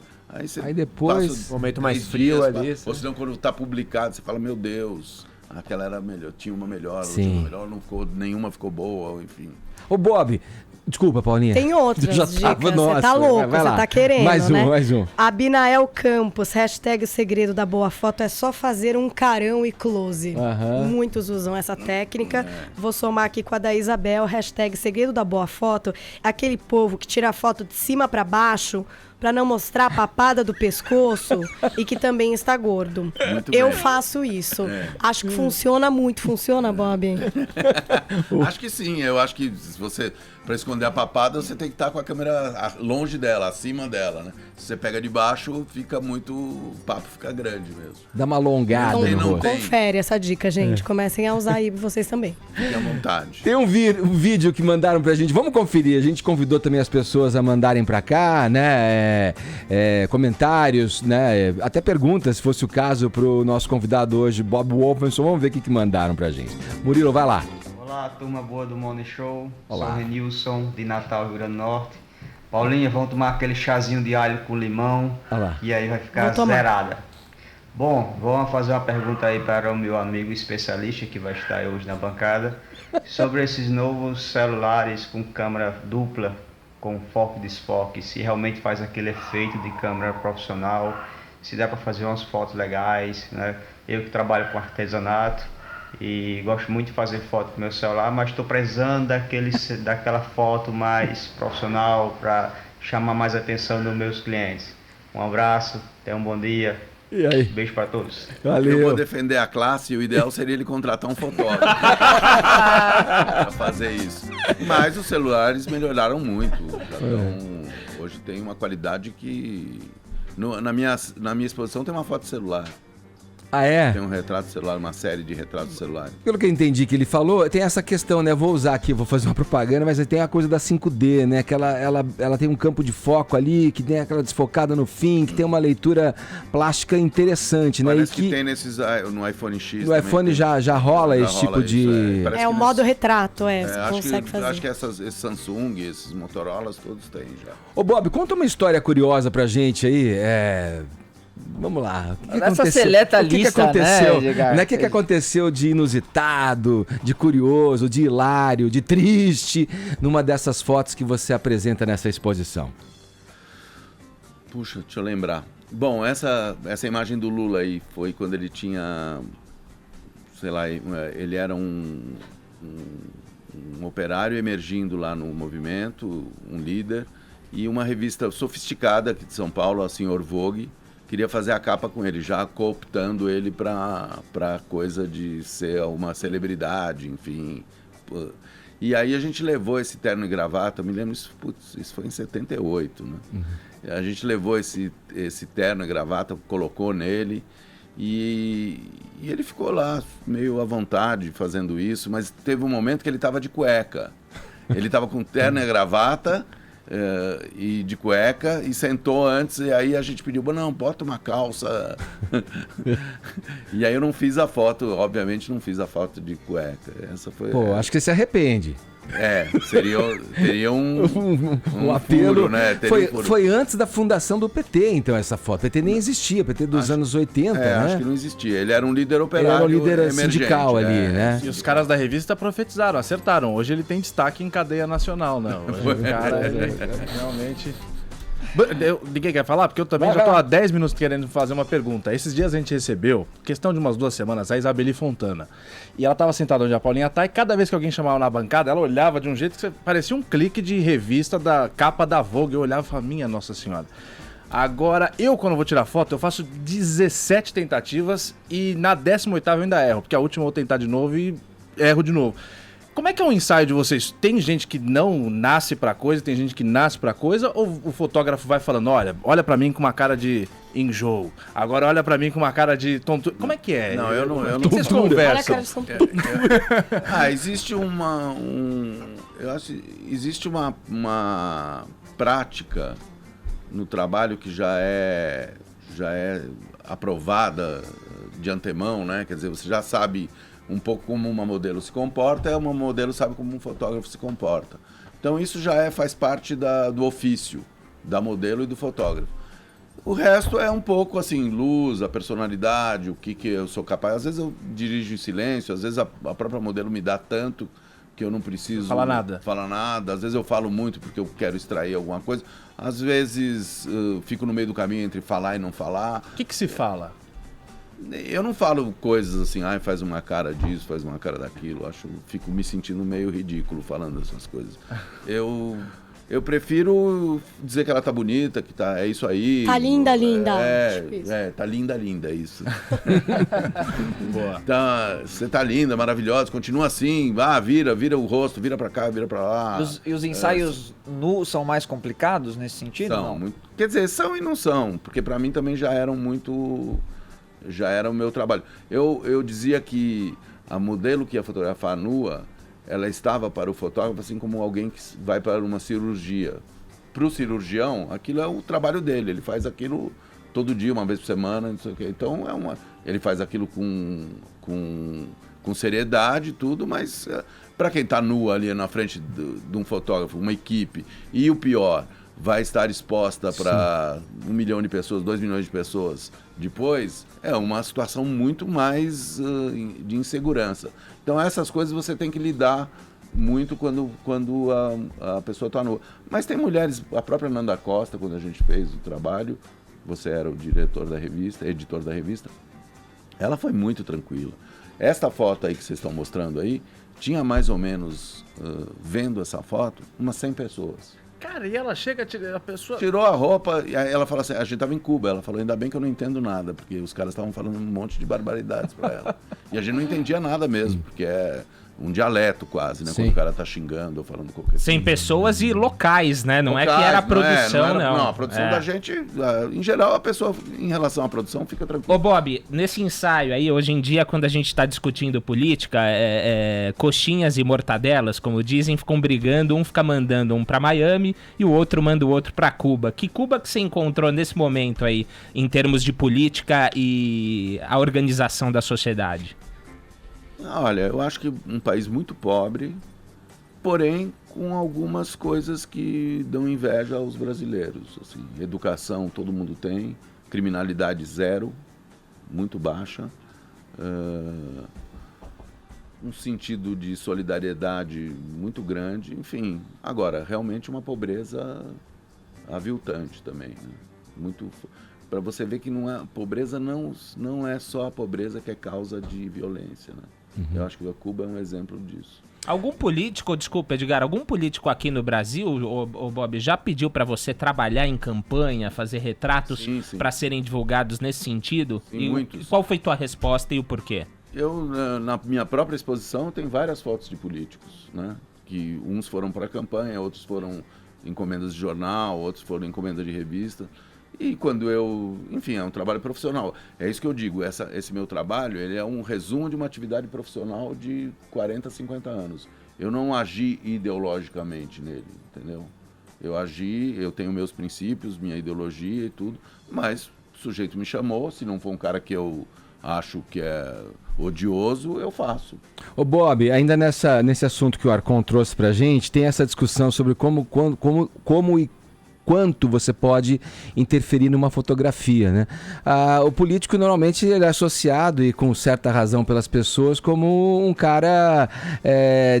[SPEAKER 11] Aí
[SPEAKER 1] depois,
[SPEAKER 11] passa
[SPEAKER 5] momento mais frio ali.
[SPEAKER 11] Ou senão quando está publicado, você fala, meu Deus, aquela era melhor, tinha uma melhor, não ficou, nenhuma ficou boa, enfim.
[SPEAKER 1] Ô Bob, desculpa, Paulinha.
[SPEAKER 2] Tem outras dicas, você tá louco, você tá querendo,
[SPEAKER 1] mais um.
[SPEAKER 2] Abinael Campos, hashtag o segredo da boa foto é só fazer um carão e close. Muitos usam essa técnica. Vou somar aqui com a da Isabel, hashtag segredo da boa foto, aquele povo que tira a foto de cima para baixo para não mostrar a papada do pescoço e que também está gordo. Eu faço isso. Acho que funciona muito. Funciona, Bob?
[SPEAKER 11] Acho que sim. Eu acho que se você, para esconder a papada, você tem que estar com a câmera longe dela, acima dela, né? Se você pega de baixo, fica muito... o papo fica grande mesmo.
[SPEAKER 1] Dá uma alongada no rosto.
[SPEAKER 2] Confere essa dica, gente. Comecem a usar aí vocês também.
[SPEAKER 11] Fiquem à vontade.
[SPEAKER 1] Tem um vídeo que mandaram pra gente. Vamos conferir. A gente convidou também as pessoas a mandarem pra cá, né? Comentários, né? Até perguntas, se fosse o caso, pro nosso convidado hoje, Bob Wolfenson. Vamos ver o que mandaram pra gente. Murilo, vai lá.
[SPEAKER 16] Olá, turma boa do Morning Show.
[SPEAKER 1] Olá.
[SPEAKER 16] Sou Renilson, de Natal, Rio Grande do Norte. Paulinha, vamos tomar aquele chazinho de alho com limão. E aí vai ficar zerada. Bom, vamos fazer uma pergunta aí para o meu amigo especialista que vai estar hoje na bancada sobre esses novos celulares com câmera dupla, com foco e desfoque, se realmente faz aquele efeito de câmera profissional, se dá para fazer umas fotos legais, né? Eu que trabalho com artesanato e gosto muito de fazer foto com meu celular, mas estou precisando daquela foto mais profissional para chamar mais a atenção dos meus clientes. Um abraço, tenha um bom dia.
[SPEAKER 1] E aí?
[SPEAKER 16] Beijo para todos.
[SPEAKER 1] Valeu.
[SPEAKER 11] Eu vou defender a classe e o ideal seria ele contratar um fotógrafo para fazer isso. Mas os celulares melhoraram muito. Hoje tem uma qualidade que... Na minha exposição tem uma foto celular.
[SPEAKER 1] Ah, é?
[SPEAKER 11] Tem um retrato celular, uma série de retratos celulares.
[SPEAKER 1] Pelo que eu entendi que ele falou, tem essa questão, né? Vou usar aqui, vou fazer uma propaganda, mas tem a coisa da 5D, né? Que ela tem um campo de foco ali, que tem aquela desfocada no fim, que tem uma leitura plástica interessante, né?
[SPEAKER 11] Parece que tem no iPhone X.
[SPEAKER 1] No iPhone já rola esse tipo de...
[SPEAKER 2] O modo retrato, você consegue fazer.
[SPEAKER 11] Acho que esses Samsung, esses Motorolas, todos têm já.
[SPEAKER 1] Ô Bob, conta uma história curiosa pra gente aí, Vamos lá. O que aconteceu?
[SPEAKER 7] Seleta lista,
[SPEAKER 1] aconteceu,
[SPEAKER 7] né,
[SPEAKER 1] O que aconteceu de inusitado, de curioso, de hilário, de triste numa dessas fotos que você apresenta nessa exposição?
[SPEAKER 11] Puxa, deixa eu lembrar. Bom, essa imagem do Lula aí foi quando ele tinha, sei lá, ele era um operário emergindo lá no movimento, um líder, e uma revista sofisticada aqui de São Paulo, a Senhor Vogue, queria fazer a capa com ele, já cooptando ele para coisa de ser uma celebridade, enfim. E aí a gente levou esse terno e gravata, eu me lembro, isso foi em 78, né? A gente levou esse terno e gravata, colocou nele E ele ficou lá meio à vontade fazendo isso, mas teve um momento que ele estava de cueca. Ele estava com terno e gravata e de cueca e sentou antes, e aí a gente pediu, não, bota uma calça. E aí eu não fiz a foto, obviamente não fiz a foto de cueca. Essa foi.
[SPEAKER 1] Pô, acho que você se arrepende.
[SPEAKER 11] Teria um
[SPEAKER 1] apelo,
[SPEAKER 11] furo, né?
[SPEAKER 1] Foi antes da fundação do PT, então, essa foto. O PT nem existia, PT dos anos 80, né?
[SPEAKER 11] Acho que não existia. Ele era um líder operário.
[SPEAKER 1] Ele era um líder sindical ali, né?
[SPEAKER 3] E os caras da revista profetizaram, acertaram. Hoje ele tem destaque em cadeia nacional, não. Hoje o cara, ele realmente... Ninguém quer falar? Porque eu também já tô há 10 minutos querendo fazer uma pergunta. Esses dias a gente recebeu, questão de umas 2 semanas, a Isabeli Fontana. E ela tava sentada onde a Paulinha tá, e cada vez que alguém chamava na bancada, ela olhava de um jeito que parecia um clique de revista da capa da Vogue. Eu olhava e falava, minha Nossa Senhora. Agora, quando vou tirar foto, eu faço 17 tentativas e na 18ª eu ainda erro, porque a última eu vou tentar de novo e erro de novo. Como é que é o ensaio de vocês? Tem gente que não nasce pra coisa, tem gente que nasce pra coisa, ou o fotógrafo vai falando, olha pra mim com uma cara de enjoo, agora olha pra mim com uma cara de tontura. Como é que é?
[SPEAKER 11] Não, eu não
[SPEAKER 3] Vocês conversam.
[SPEAKER 11] Existe eu acho existe uma prática no trabalho que já é aprovada de antemão, né? Quer dizer, você já sabe um pouco como uma modelo se comporta, uma modelo sabe como um fotógrafo se comporta. Então isso já faz parte do ofício da modelo e do fotógrafo. O resto é um pouco assim, luz, a personalidade, o que eu sou capaz. Às vezes eu dirijo em silêncio, às vezes a própria modelo me dá tanto que eu não preciso falar nada. Às vezes eu falo muito porque eu quero extrair alguma coisa. Às vezes fico no meio do caminho entre falar e não falar.
[SPEAKER 3] O que se fala?
[SPEAKER 11] Eu não falo coisas assim, faz uma cara disso, faz uma cara daquilo. Fico me sentindo meio ridículo falando essas coisas. Eu prefiro dizer que ela tá bonita, que é isso aí.
[SPEAKER 2] Tá linda, linda.
[SPEAKER 11] Tá linda, isso. Boa. Então, você tá linda, maravilhosa, continua assim, vira o rosto, vira pra cá, vira pra lá.
[SPEAKER 7] E os ensaios nus são mais complicados nesse sentido?
[SPEAKER 11] São, quer dizer, são e não são, porque pra mim também já era o meu trabalho. Eu dizia que a modelo que ia fotografar nua, ela estava para o fotógrafo assim como alguém que vai para uma cirurgia. Para o cirurgião, aquilo é o trabalho dele, ele faz aquilo todo dia, uma vez por semana, não sei o quê. Então, ele faz aquilo com seriedade e tudo, mas para quem está nu ali na frente de um fotógrafo, uma equipe, e o pior, vai estar exposta para 1 milhão de pessoas, 2 milhões de pessoas depois, é uma situação muito mais de insegurança. Então essas coisas você tem que lidar muito quando a pessoa está nua. Mas tem mulheres, a própria Nanda Costa, quando a gente fez o trabalho, você era o diretor da revista, editor da revista, ela foi muito tranquila. Esta foto aí que vocês estão mostrando aí, tinha mais ou menos, vendo essa foto, umas 100 pessoas.
[SPEAKER 3] Cara, e ela chega, a pessoa...
[SPEAKER 11] Tirou a roupa, e aí ela fala assim, a gente tava em Cuba, ela falou, ainda bem que eu não entendo nada, porque os caras estavam falando um monte de barbaridades pra ela. E a gente não entendia nada mesmo, porque é um dialeto quase, né? Sim. Quando o cara tá xingando ou falando qualquer coisa.
[SPEAKER 6] 100 pessoas e locais, né? Não locais, é que era a produção, não.
[SPEAKER 11] Não, a produção da gente, em geral, a pessoa, em relação à produção, fica tranquila.
[SPEAKER 6] Ô, Bob, nesse ensaio aí, hoje em dia, quando a gente tá discutindo política, coxinhas e mortadelas, como dizem, ficam brigando, um fica mandando um pra Miami e o outro manda o outro pra Cuba. Que Cuba que você encontrou nesse momento aí, em termos de política e a organização da sociedade?
[SPEAKER 11] Olha, eu acho que um país muito pobre, porém com algumas coisas que dão inveja aos brasileiros. Assim, educação todo mundo tem, criminalidade zero, muito baixa, um sentido de solidariedade muito grande, enfim. Agora, realmente uma pobreza aviltante também, né? Muito... Para você ver que pobreza não é só a pobreza que é causa de violência, né? Eu acho que a Cuba é um exemplo disso.
[SPEAKER 6] Algum político, desculpa, Edgar, algum político aqui no Brasil, o Bob, já pediu para você trabalhar em campanha, fazer retratos para serem divulgados nesse sentido?
[SPEAKER 11] Sim, muitos.
[SPEAKER 6] Qual foi tua resposta e o porquê?
[SPEAKER 11] Eu, na minha própria exposição, tem várias fotos de políticos, né? Que uns foram para campanha, outros foram encomendas de jornal, outros foram encomendas de revista. E quando enfim, é um trabalho profissional. É isso que eu digo, esse meu trabalho, ele é um resumo de uma atividade profissional de 40, 50 anos. Eu não agi ideologicamente nele, entendeu? Eu tenho meus princípios, minha ideologia e tudo, mas o sujeito me chamou, se não for um cara que eu acho que é odioso, eu faço.
[SPEAKER 1] Ô Bob, ainda nesse assunto que o Arcon trouxe pra gente, tem essa discussão sobre como e quanto você pode interferir numa fotografia, né? O político normalmente ele é associado, e com certa razão pelas pessoas, como um cara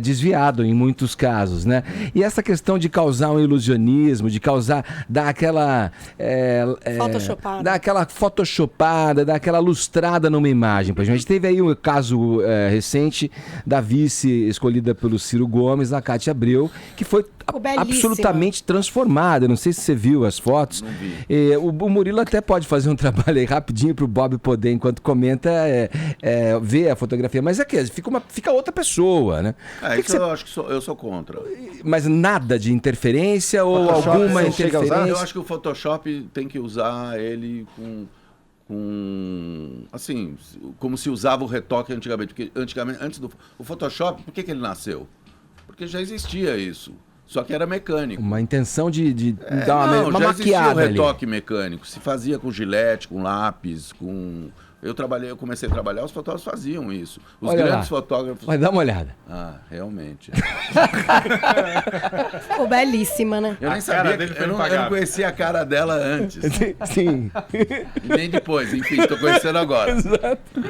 [SPEAKER 1] desviado em muitos casos, né? E essa questão de causar um ilusionismo, dar aquela photoshopada, dar aquela lustrada numa imagem. A gente teve aí um caso recente da vice escolhida pelo Ciro Gomes, a Cátia Abreu, que foi absolutamente transformada. Não sei se você viu as fotos.
[SPEAKER 11] Não vi.
[SPEAKER 1] O Murilo até pode fazer um trabalho aí rapidinho para o Bob poder, enquanto comenta, ver a fotografia. Mas fica outra pessoa, né?
[SPEAKER 11] Eu acho que eu sou contra.
[SPEAKER 1] Mas nada de interferência ou
[SPEAKER 11] Photoshop,
[SPEAKER 1] alguma interferência?
[SPEAKER 11] Eu acho que o Photoshop tem que usar ele assim, como se usava o retoque antigamente. Porque antes o Photoshop, por que ele nasceu? Porque já existia isso. Só que era mecânico.
[SPEAKER 1] Uma intenção de dar uma
[SPEAKER 11] já
[SPEAKER 1] maquiada
[SPEAKER 11] existia o retoque mecânico. Se fazia com gilete, com lápis, com... Eu comecei a trabalhar, os fotógrafos faziam isso. Os grandes fotógrafos...
[SPEAKER 1] Vai dar uma olhada.
[SPEAKER 11] Realmente.
[SPEAKER 2] Ficou belíssima, né?
[SPEAKER 11] Eu nem sabia, eu não conhecia a cara dela antes.
[SPEAKER 1] Sim.
[SPEAKER 11] E nem depois, enfim, estou conhecendo agora.
[SPEAKER 1] Exato.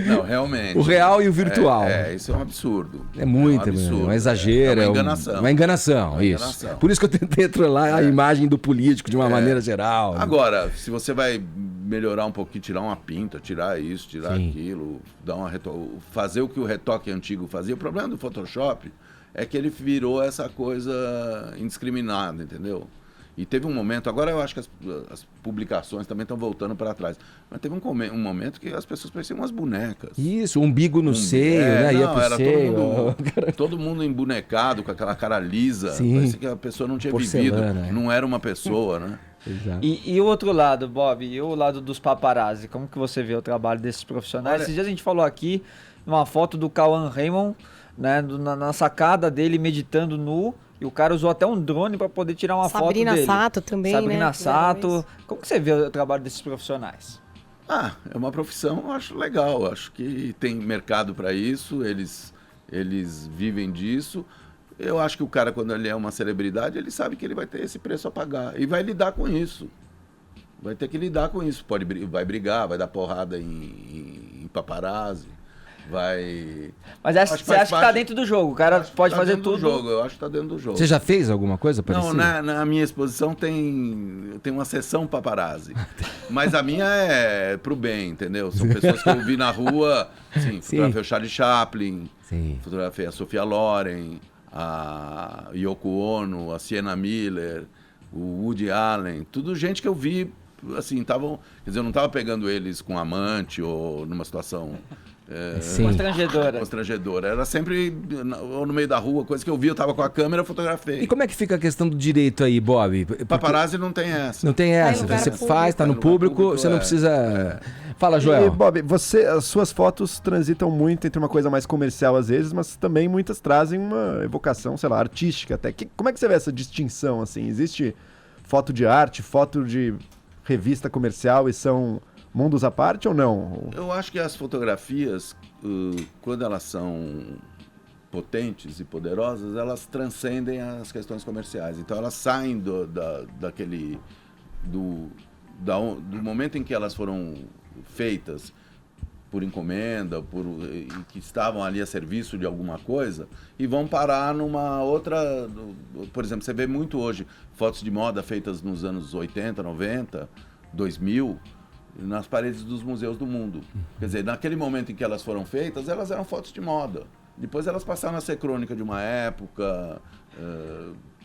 [SPEAKER 11] Não, realmente.
[SPEAKER 1] O real e o virtual.
[SPEAKER 11] Isso é um absurdo.
[SPEAKER 1] É muito, um exagero.
[SPEAKER 11] É uma enganação.
[SPEAKER 1] Uma enganação, isso. Por isso que eu tentei trollar a imagem do político de uma maneira geral.
[SPEAKER 11] Agora, se você vai melhorar um pouquinho, tirar uma pinta, tirar isso, tirar aquilo, fazer o que o retoque antigo fazia. O problema do Photoshop é que ele virou essa coisa indiscriminada, entendeu? E teve um momento, agora eu acho que as publicações também estão voltando para trás, mas teve um momento que as pessoas pareciam umas bonecas.
[SPEAKER 1] Isso, umbigo no seio, né? Ia pro seio.
[SPEAKER 11] Todo mundo embonecado, com aquela cara lisa.
[SPEAKER 1] Sim.
[SPEAKER 11] Parecia que a pessoa não tinha vivido, não era uma pessoa, né?
[SPEAKER 1] Exato.
[SPEAKER 7] E o outro lado, Bob, e o lado dos paparazzi, como que você vê o trabalho desses profissionais? Esses dias a gente falou aqui, uma foto do Cauã Raymond, né, na sacada dele meditando nu, e o cara usou até um drone para poder tirar uma foto dele.
[SPEAKER 2] Sabrina Sato também,
[SPEAKER 7] Sabrina Sato. Como que você vê o trabalho desses profissionais?
[SPEAKER 11] É uma profissão, eu acho legal, eu acho que tem mercado para isso, eles vivem disso. Eu acho que o cara, quando ele é uma celebridade, ele sabe que ele vai ter esse preço a pagar e vai lidar com isso. Vai ter que lidar com isso. Vai brigar, vai dar porrada em paparazzi, vai...
[SPEAKER 7] Mas você acha que tá dentro do jogo? O cara pode fazer tudo?
[SPEAKER 11] Eu acho que tá dentro do jogo.
[SPEAKER 1] Você já fez alguma coisa parecida?
[SPEAKER 11] Não, na minha exposição tem uma sessão paparazzi. Mas a minha é pro bem, entendeu? São pessoas que eu vi na rua, assim, fotografei o Charlie Chaplin, fotografei a Sophia Loren, a Yoko Ono, a Sienna Miller, o Woody Allen, tudo gente que eu vi, assim, quer dizer, eu não estava pegando eles com amante ou numa situação constrangedora. Era sempre ou no meio da rua, coisa que eu vi, eu estava com a câmera, eu fotografei.
[SPEAKER 1] E como é que fica a questão do direito aí, Bob?
[SPEAKER 11] Paparazzi não tem essa.
[SPEAKER 1] Não tem essa, você faz, tá no público, você não precisa... Fala, Joel.
[SPEAKER 5] E, Bob, as suas fotos transitam muito entre uma coisa mais comercial às vezes, mas também muitas trazem uma evocação, sei lá, artística até. Como é que você vê essa distinção, assim? Existe foto de arte, foto de revista comercial e são mundos à parte ou não?
[SPEAKER 11] Eu acho que as fotografias, quando elas são potentes e poderosas, elas transcendem as questões comerciais. Então elas saem do momento em que elas foram feitas por encomenda, e que estavam ali a serviço de alguma coisa, e vão parar numa outra... Por exemplo, você vê muito hoje fotos de moda feitas nos anos 80, 90, 2000, nas paredes dos museus do mundo. Quer dizer, naquele momento em que elas foram feitas, elas eram fotos de moda. Depois elas passaram a ser crônica de uma época,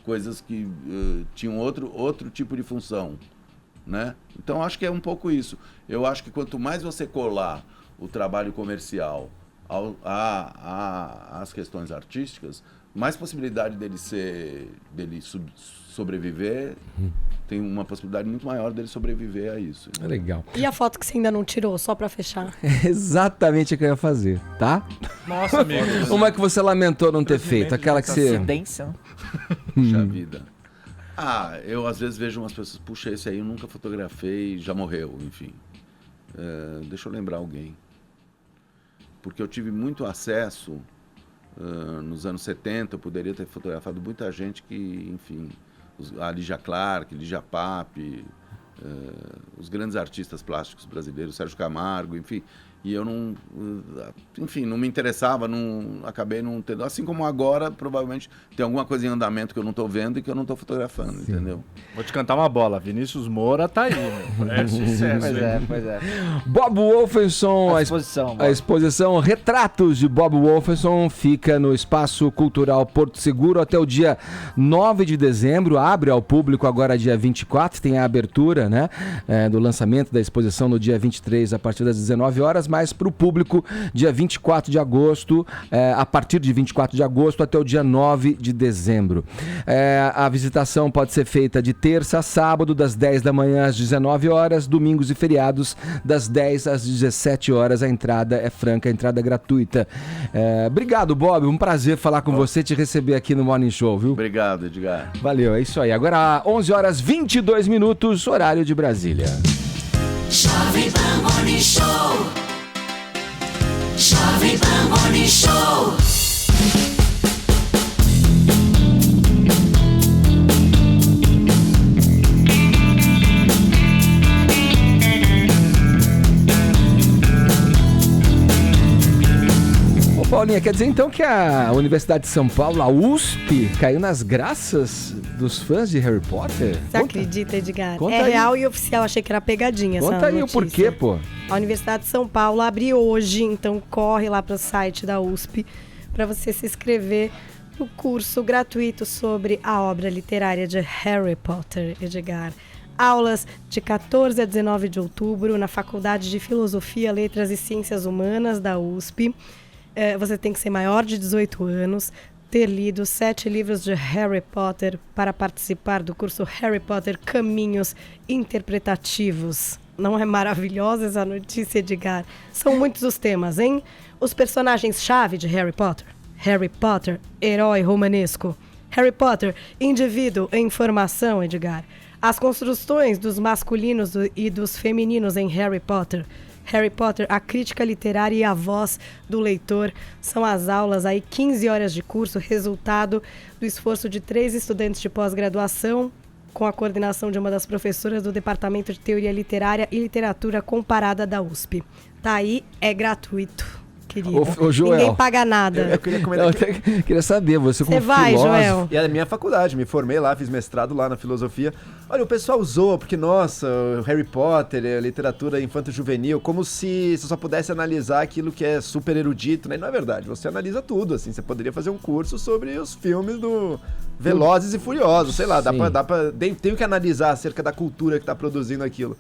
[SPEAKER 11] coisas que tinham outro tipo de função, né? Então acho que é um pouco isso. Eu acho que quanto mais você colar o trabalho comercial às questões artísticas, mais possibilidade dele sobreviver tem uma possibilidade muito maior dele sobreviver a isso.
[SPEAKER 1] Legal.
[SPEAKER 2] E a foto que você ainda não tirou, só pra fechar?
[SPEAKER 1] É exatamente o que eu ia fazer, tá?
[SPEAKER 3] Nossa, amigo.
[SPEAKER 1] Uma que você lamentou não ter feito, aquela que você...
[SPEAKER 7] Coincidência.
[SPEAKER 11] Puxa vida. Eu às vezes vejo umas pessoas, puxa, esse aí eu nunca fotografei, já morreu, enfim. Deixa eu lembrar alguém. Porque eu tive muito acesso, nos anos 70, eu poderia ter fotografado muita gente que, enfim, a Lígia Clark, Lígia Pape, os grandes artistas plásticos brasileiros, Sérgio Camargo, enfim. E eu não, enfim, não me interessava, acabei não tendo. Assim como agora, provavelmente, tem alguma coisa em andamento que eu não estou vendo e que eu não estou fotografando, entendeu?
[SPEAKER 3] Vou te cantar uma bola. Vinícius Moura tá aí, meu. É sucesso.
[SPEAKER 7] Pois é.
[SPEAKER 1] Bob Wolfenson, a exposição Retratos de Bob Wolfenson fica no Espaço Cultural Porto Seguro até o dia 9 de dezembro. Abre ao público agora dia 24, tem a abertura, né, do lançamento da exposição no dia 23, a partir das 19 horas. Mais para o público, dia 24 de agosto, a partir de 24 de agosto até o dia 9 de dezembro. A visitação pode ser feita de terça a sábado, das 10 da manhã às 19 horas, domingos e feriados, das 10 às 17 horas. A entrada é franca, a entrada é gratuita. Obrigado, Bob, um prazer falar com você, te receber aqui no Morning Show, viu?
[SPEAKER 11] Obrigado, Edgar.
[SPEAKER 1] Valeu, é isso aí. Agora, 11 horas 22 minutos, horário de Brasília.
[SPEAKER 10] Jovem Pan Morning Show. Jovem Pan Morning Show.
[SPEAKER 1] Ô Paulinha, quer dizer então que a Universidade de São Paulo, a USP, caiu nas graças dos fãs de Harry Potter?
[SPEAKER 2] Você acredita, Edgar?
[SPEAKER 1] Conta
[SPEAKER 2] é
[SPEAKER 1] aí.
[SPEAKER 2] real e oficial, achei que era pegadinha essa
[SPEAKER 1] Conta aí
[SPEAKER 2] notícia.
[SPEAKER 1] o porquê, pô.
[SPEAKER 2] A Universidade de São Paulo abre hoje, então corre lá para o site da USP para você se inscrever no curso gratuito sobre a obra literária de Harry Potter, Edgar. Aulas de 14 a 19 de outubro na Faculdade de Filosofia, Letras e Ciências Humanas da USP. Você tem que ser maior de 18 anos, ter lido 7 livros de Harry Potter para participar do curso Harry Potter Caminhos Interpretativos. Não é maravilhosa essa notícia, Edgar? São muitos os temas, hein? Os personagens-chave de Harry Potter. Harry Potter, herói romanesco. Harry Potter, indivíduo em formação, Edgar. As construções dos masculinos e dos femininos em Harry Potter. Harry Potter, a crítica literária e a voz do leitor. São as aulas aí, 15 horas de curso, resultado do esforço de 3 estudantes de pós-graduação, com a coordenação de uma das professoras do Departamento de Teoria Literária e Literatura Comparada da USP. Tá aí, é gratuito, querido.
[SPEAKER 1] Ô, Joel,
[SPEAKER 2] ninguém paga nada.
[SPEAKER 5] Eu queria comentar
[SPEAKER 1] queria saber, você como
[SPEAKER 2] vai,
[SPEAKER 1] filósofo...
[SPEAKER 2] Joel?
[SPEAKER 5] E é da minha faculdade, me formei lá, fiz mestrado lá na filosofia. Olha, o pessoal zoa, porque, nossa, o Harry Potter, a literatura infanto-juvenil, como se você só pudesse analisar aquilo que é super erudito, né? E não é verdade, você analisa tudo, assim, você poderia fazer um curso sobre os filmes do Velozes e Furiosos, sei lá, tem que analisar acerca da cultura que tá produzindo aquilo.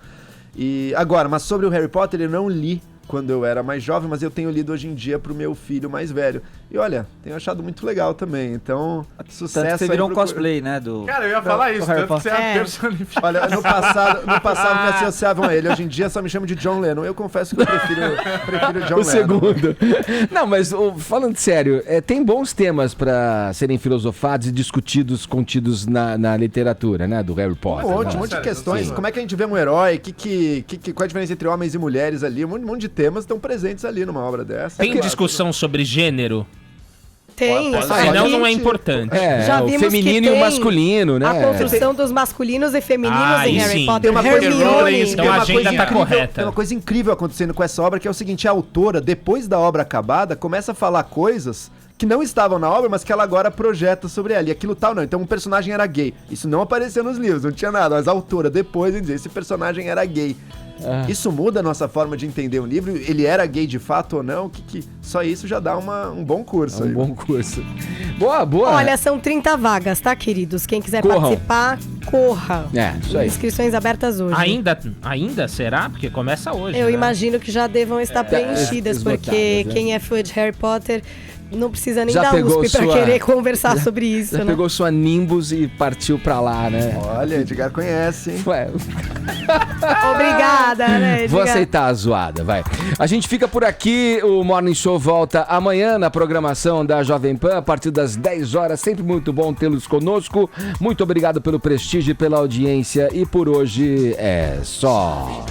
[SPEAKER 5] E agora, mas sobre o Harry Potter, eu não li quando eu era mais jovem, mas eu tenho lido hoje em dia pro meu filho mais velho. E olha, tenho achado muito legal também. Então, sucesso.
[SPEAKER 7] Tanto que você virou um cosplay, né?
[SPEAKER 3] Cara, eu ia falar isso, tanto que você é a personificação.
[SPEAKER 5] Olha, no passado me associavam a ele. Hoje em dia só me chamam de John Lennon. Eu confesso que eu prefiro John Lennon.
[SPEAKER 1] O segundo. Não, mas falando sério, tem bons temas para serem filosofados e discutidos, contidos na literatura, né? Do Harry Potter.
[SPEAKER 5] Um monte de questões. Como é que a gente vê um herói? Qual a diferença entre homens e mulheres ali? Um monte de temas estão presentes ali numa obra dessa.
[SPEAKER 6] Tem discussão sobre gênero?
[SPEAKER 2] Tem.
[SPEAKER 6] Senão não é importante.
[SPEAKER 2] Já
[SPEAKER 1] o
[SPEAKER 2] vimos
[SPEAKER 1] feminino
[SPEAKER 2] que
[SPEAKER 1] e o
[SPEAKER 2] tem
[SPEAKER 1] masculino, né?
[SPEAKER 2] A construção dos masculinos e femininos em Harry
[SPEAKER 6] sim.
[SPEAKER 2] Potter.
[SPEAKER 5] Tem uma coisa
[SPEAKER 2] Hermione.
[SPEAKER 6] Então a agenda tá correta.
[SPEAKER 5] Tem uma coisa incrível acontecendo com essa obra, que é o seguinte: a autora, depois da obra acabada, começa a falar coisas que não estavam na obra, mas que ela agora projeta sobre ela. E aquilo tal não. Então um personagem era gay. Isso não apareceu nos livros, não tinha nada. Mas a autora, depois, dizer esse personagem era gay. Isso muda a nossa forma de entender um livro? Ele era gay de fato ou não? Só isso já dá um bom curso.
[SPEAKER 1] Bom curso. Boa.
[SPEAKER 2] Olha, são 30 vagas, tá, queridos? Quem quiser participar, corra.
[SPEAKER 1] Isso aí.
[SPEAKER 2] Inscrições abertas hoje.
[SPEAKER 6] Ainda? Será? Porque começa hoje.
[SPEAKER 2] Eu
[SPEAKER 6] né?
[SPEAKER 2] imagino que já devam estar preenchidas,
[SPEAKER 1] esgotadas,
[SPEAKER 2] porque
[SPEAKER 1] né?
[SPEAKER 2] quem é fã de Harry Potter Não precisa nem
[SPEAKER 1] Já
[SPEAKER 2] da
[SPEAKER 1] pegou
[SPEAKER 2] USP pra
[SPEAKER 1] sua-
[SPEAKER 2] querer conversar sobre isso,
[SPEAKER 1] Já
[SPEAKER 2] né?
[SPEAKER 1] pegou sua Nimbus e partiu pra lá, né?
[SPEAKER 5] Olha, Edgar conhece, hein?
[SPEAKER 1] Ué,
[SPEAKER 2] Obrigada, né, Edgar?
[SPEAKER 1] vou aceitar a zoada, vai. A gente fica por aqui, o Morning Show volta amanhã na programação da Jovem Pan, a partir das 10 horas. Sempre muito bom tê-los conosco. Muito obrigado pelo prestígio e pela audiência. E por hoje é só.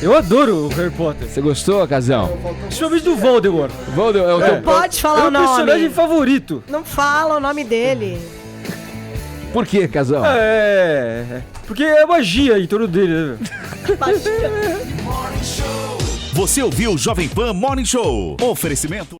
[SPEAKER 17] Eu adoro o Harry Potter.
[SPEAKER 1] Você gostou, Casão?
[SPEAKER 17] Principalmente do Voldemort.
[SPEAKER 1] Voldemort é o teu...
[SPEAKER 2] Pode falar
[SPEAKER 17] é
[SPEAKER 2] o nome.
[SPEAKER 17] personagem favorito.
[SPEAKER 2] Não fala o nome dele.
[SPEAKER 1] Por quê, Casão?
[SPEAKER 17] Porque é magia em torno dele, né?
[SPEAKER 15] Você ouviu o Jovem Pan Morning Show. Oferecimento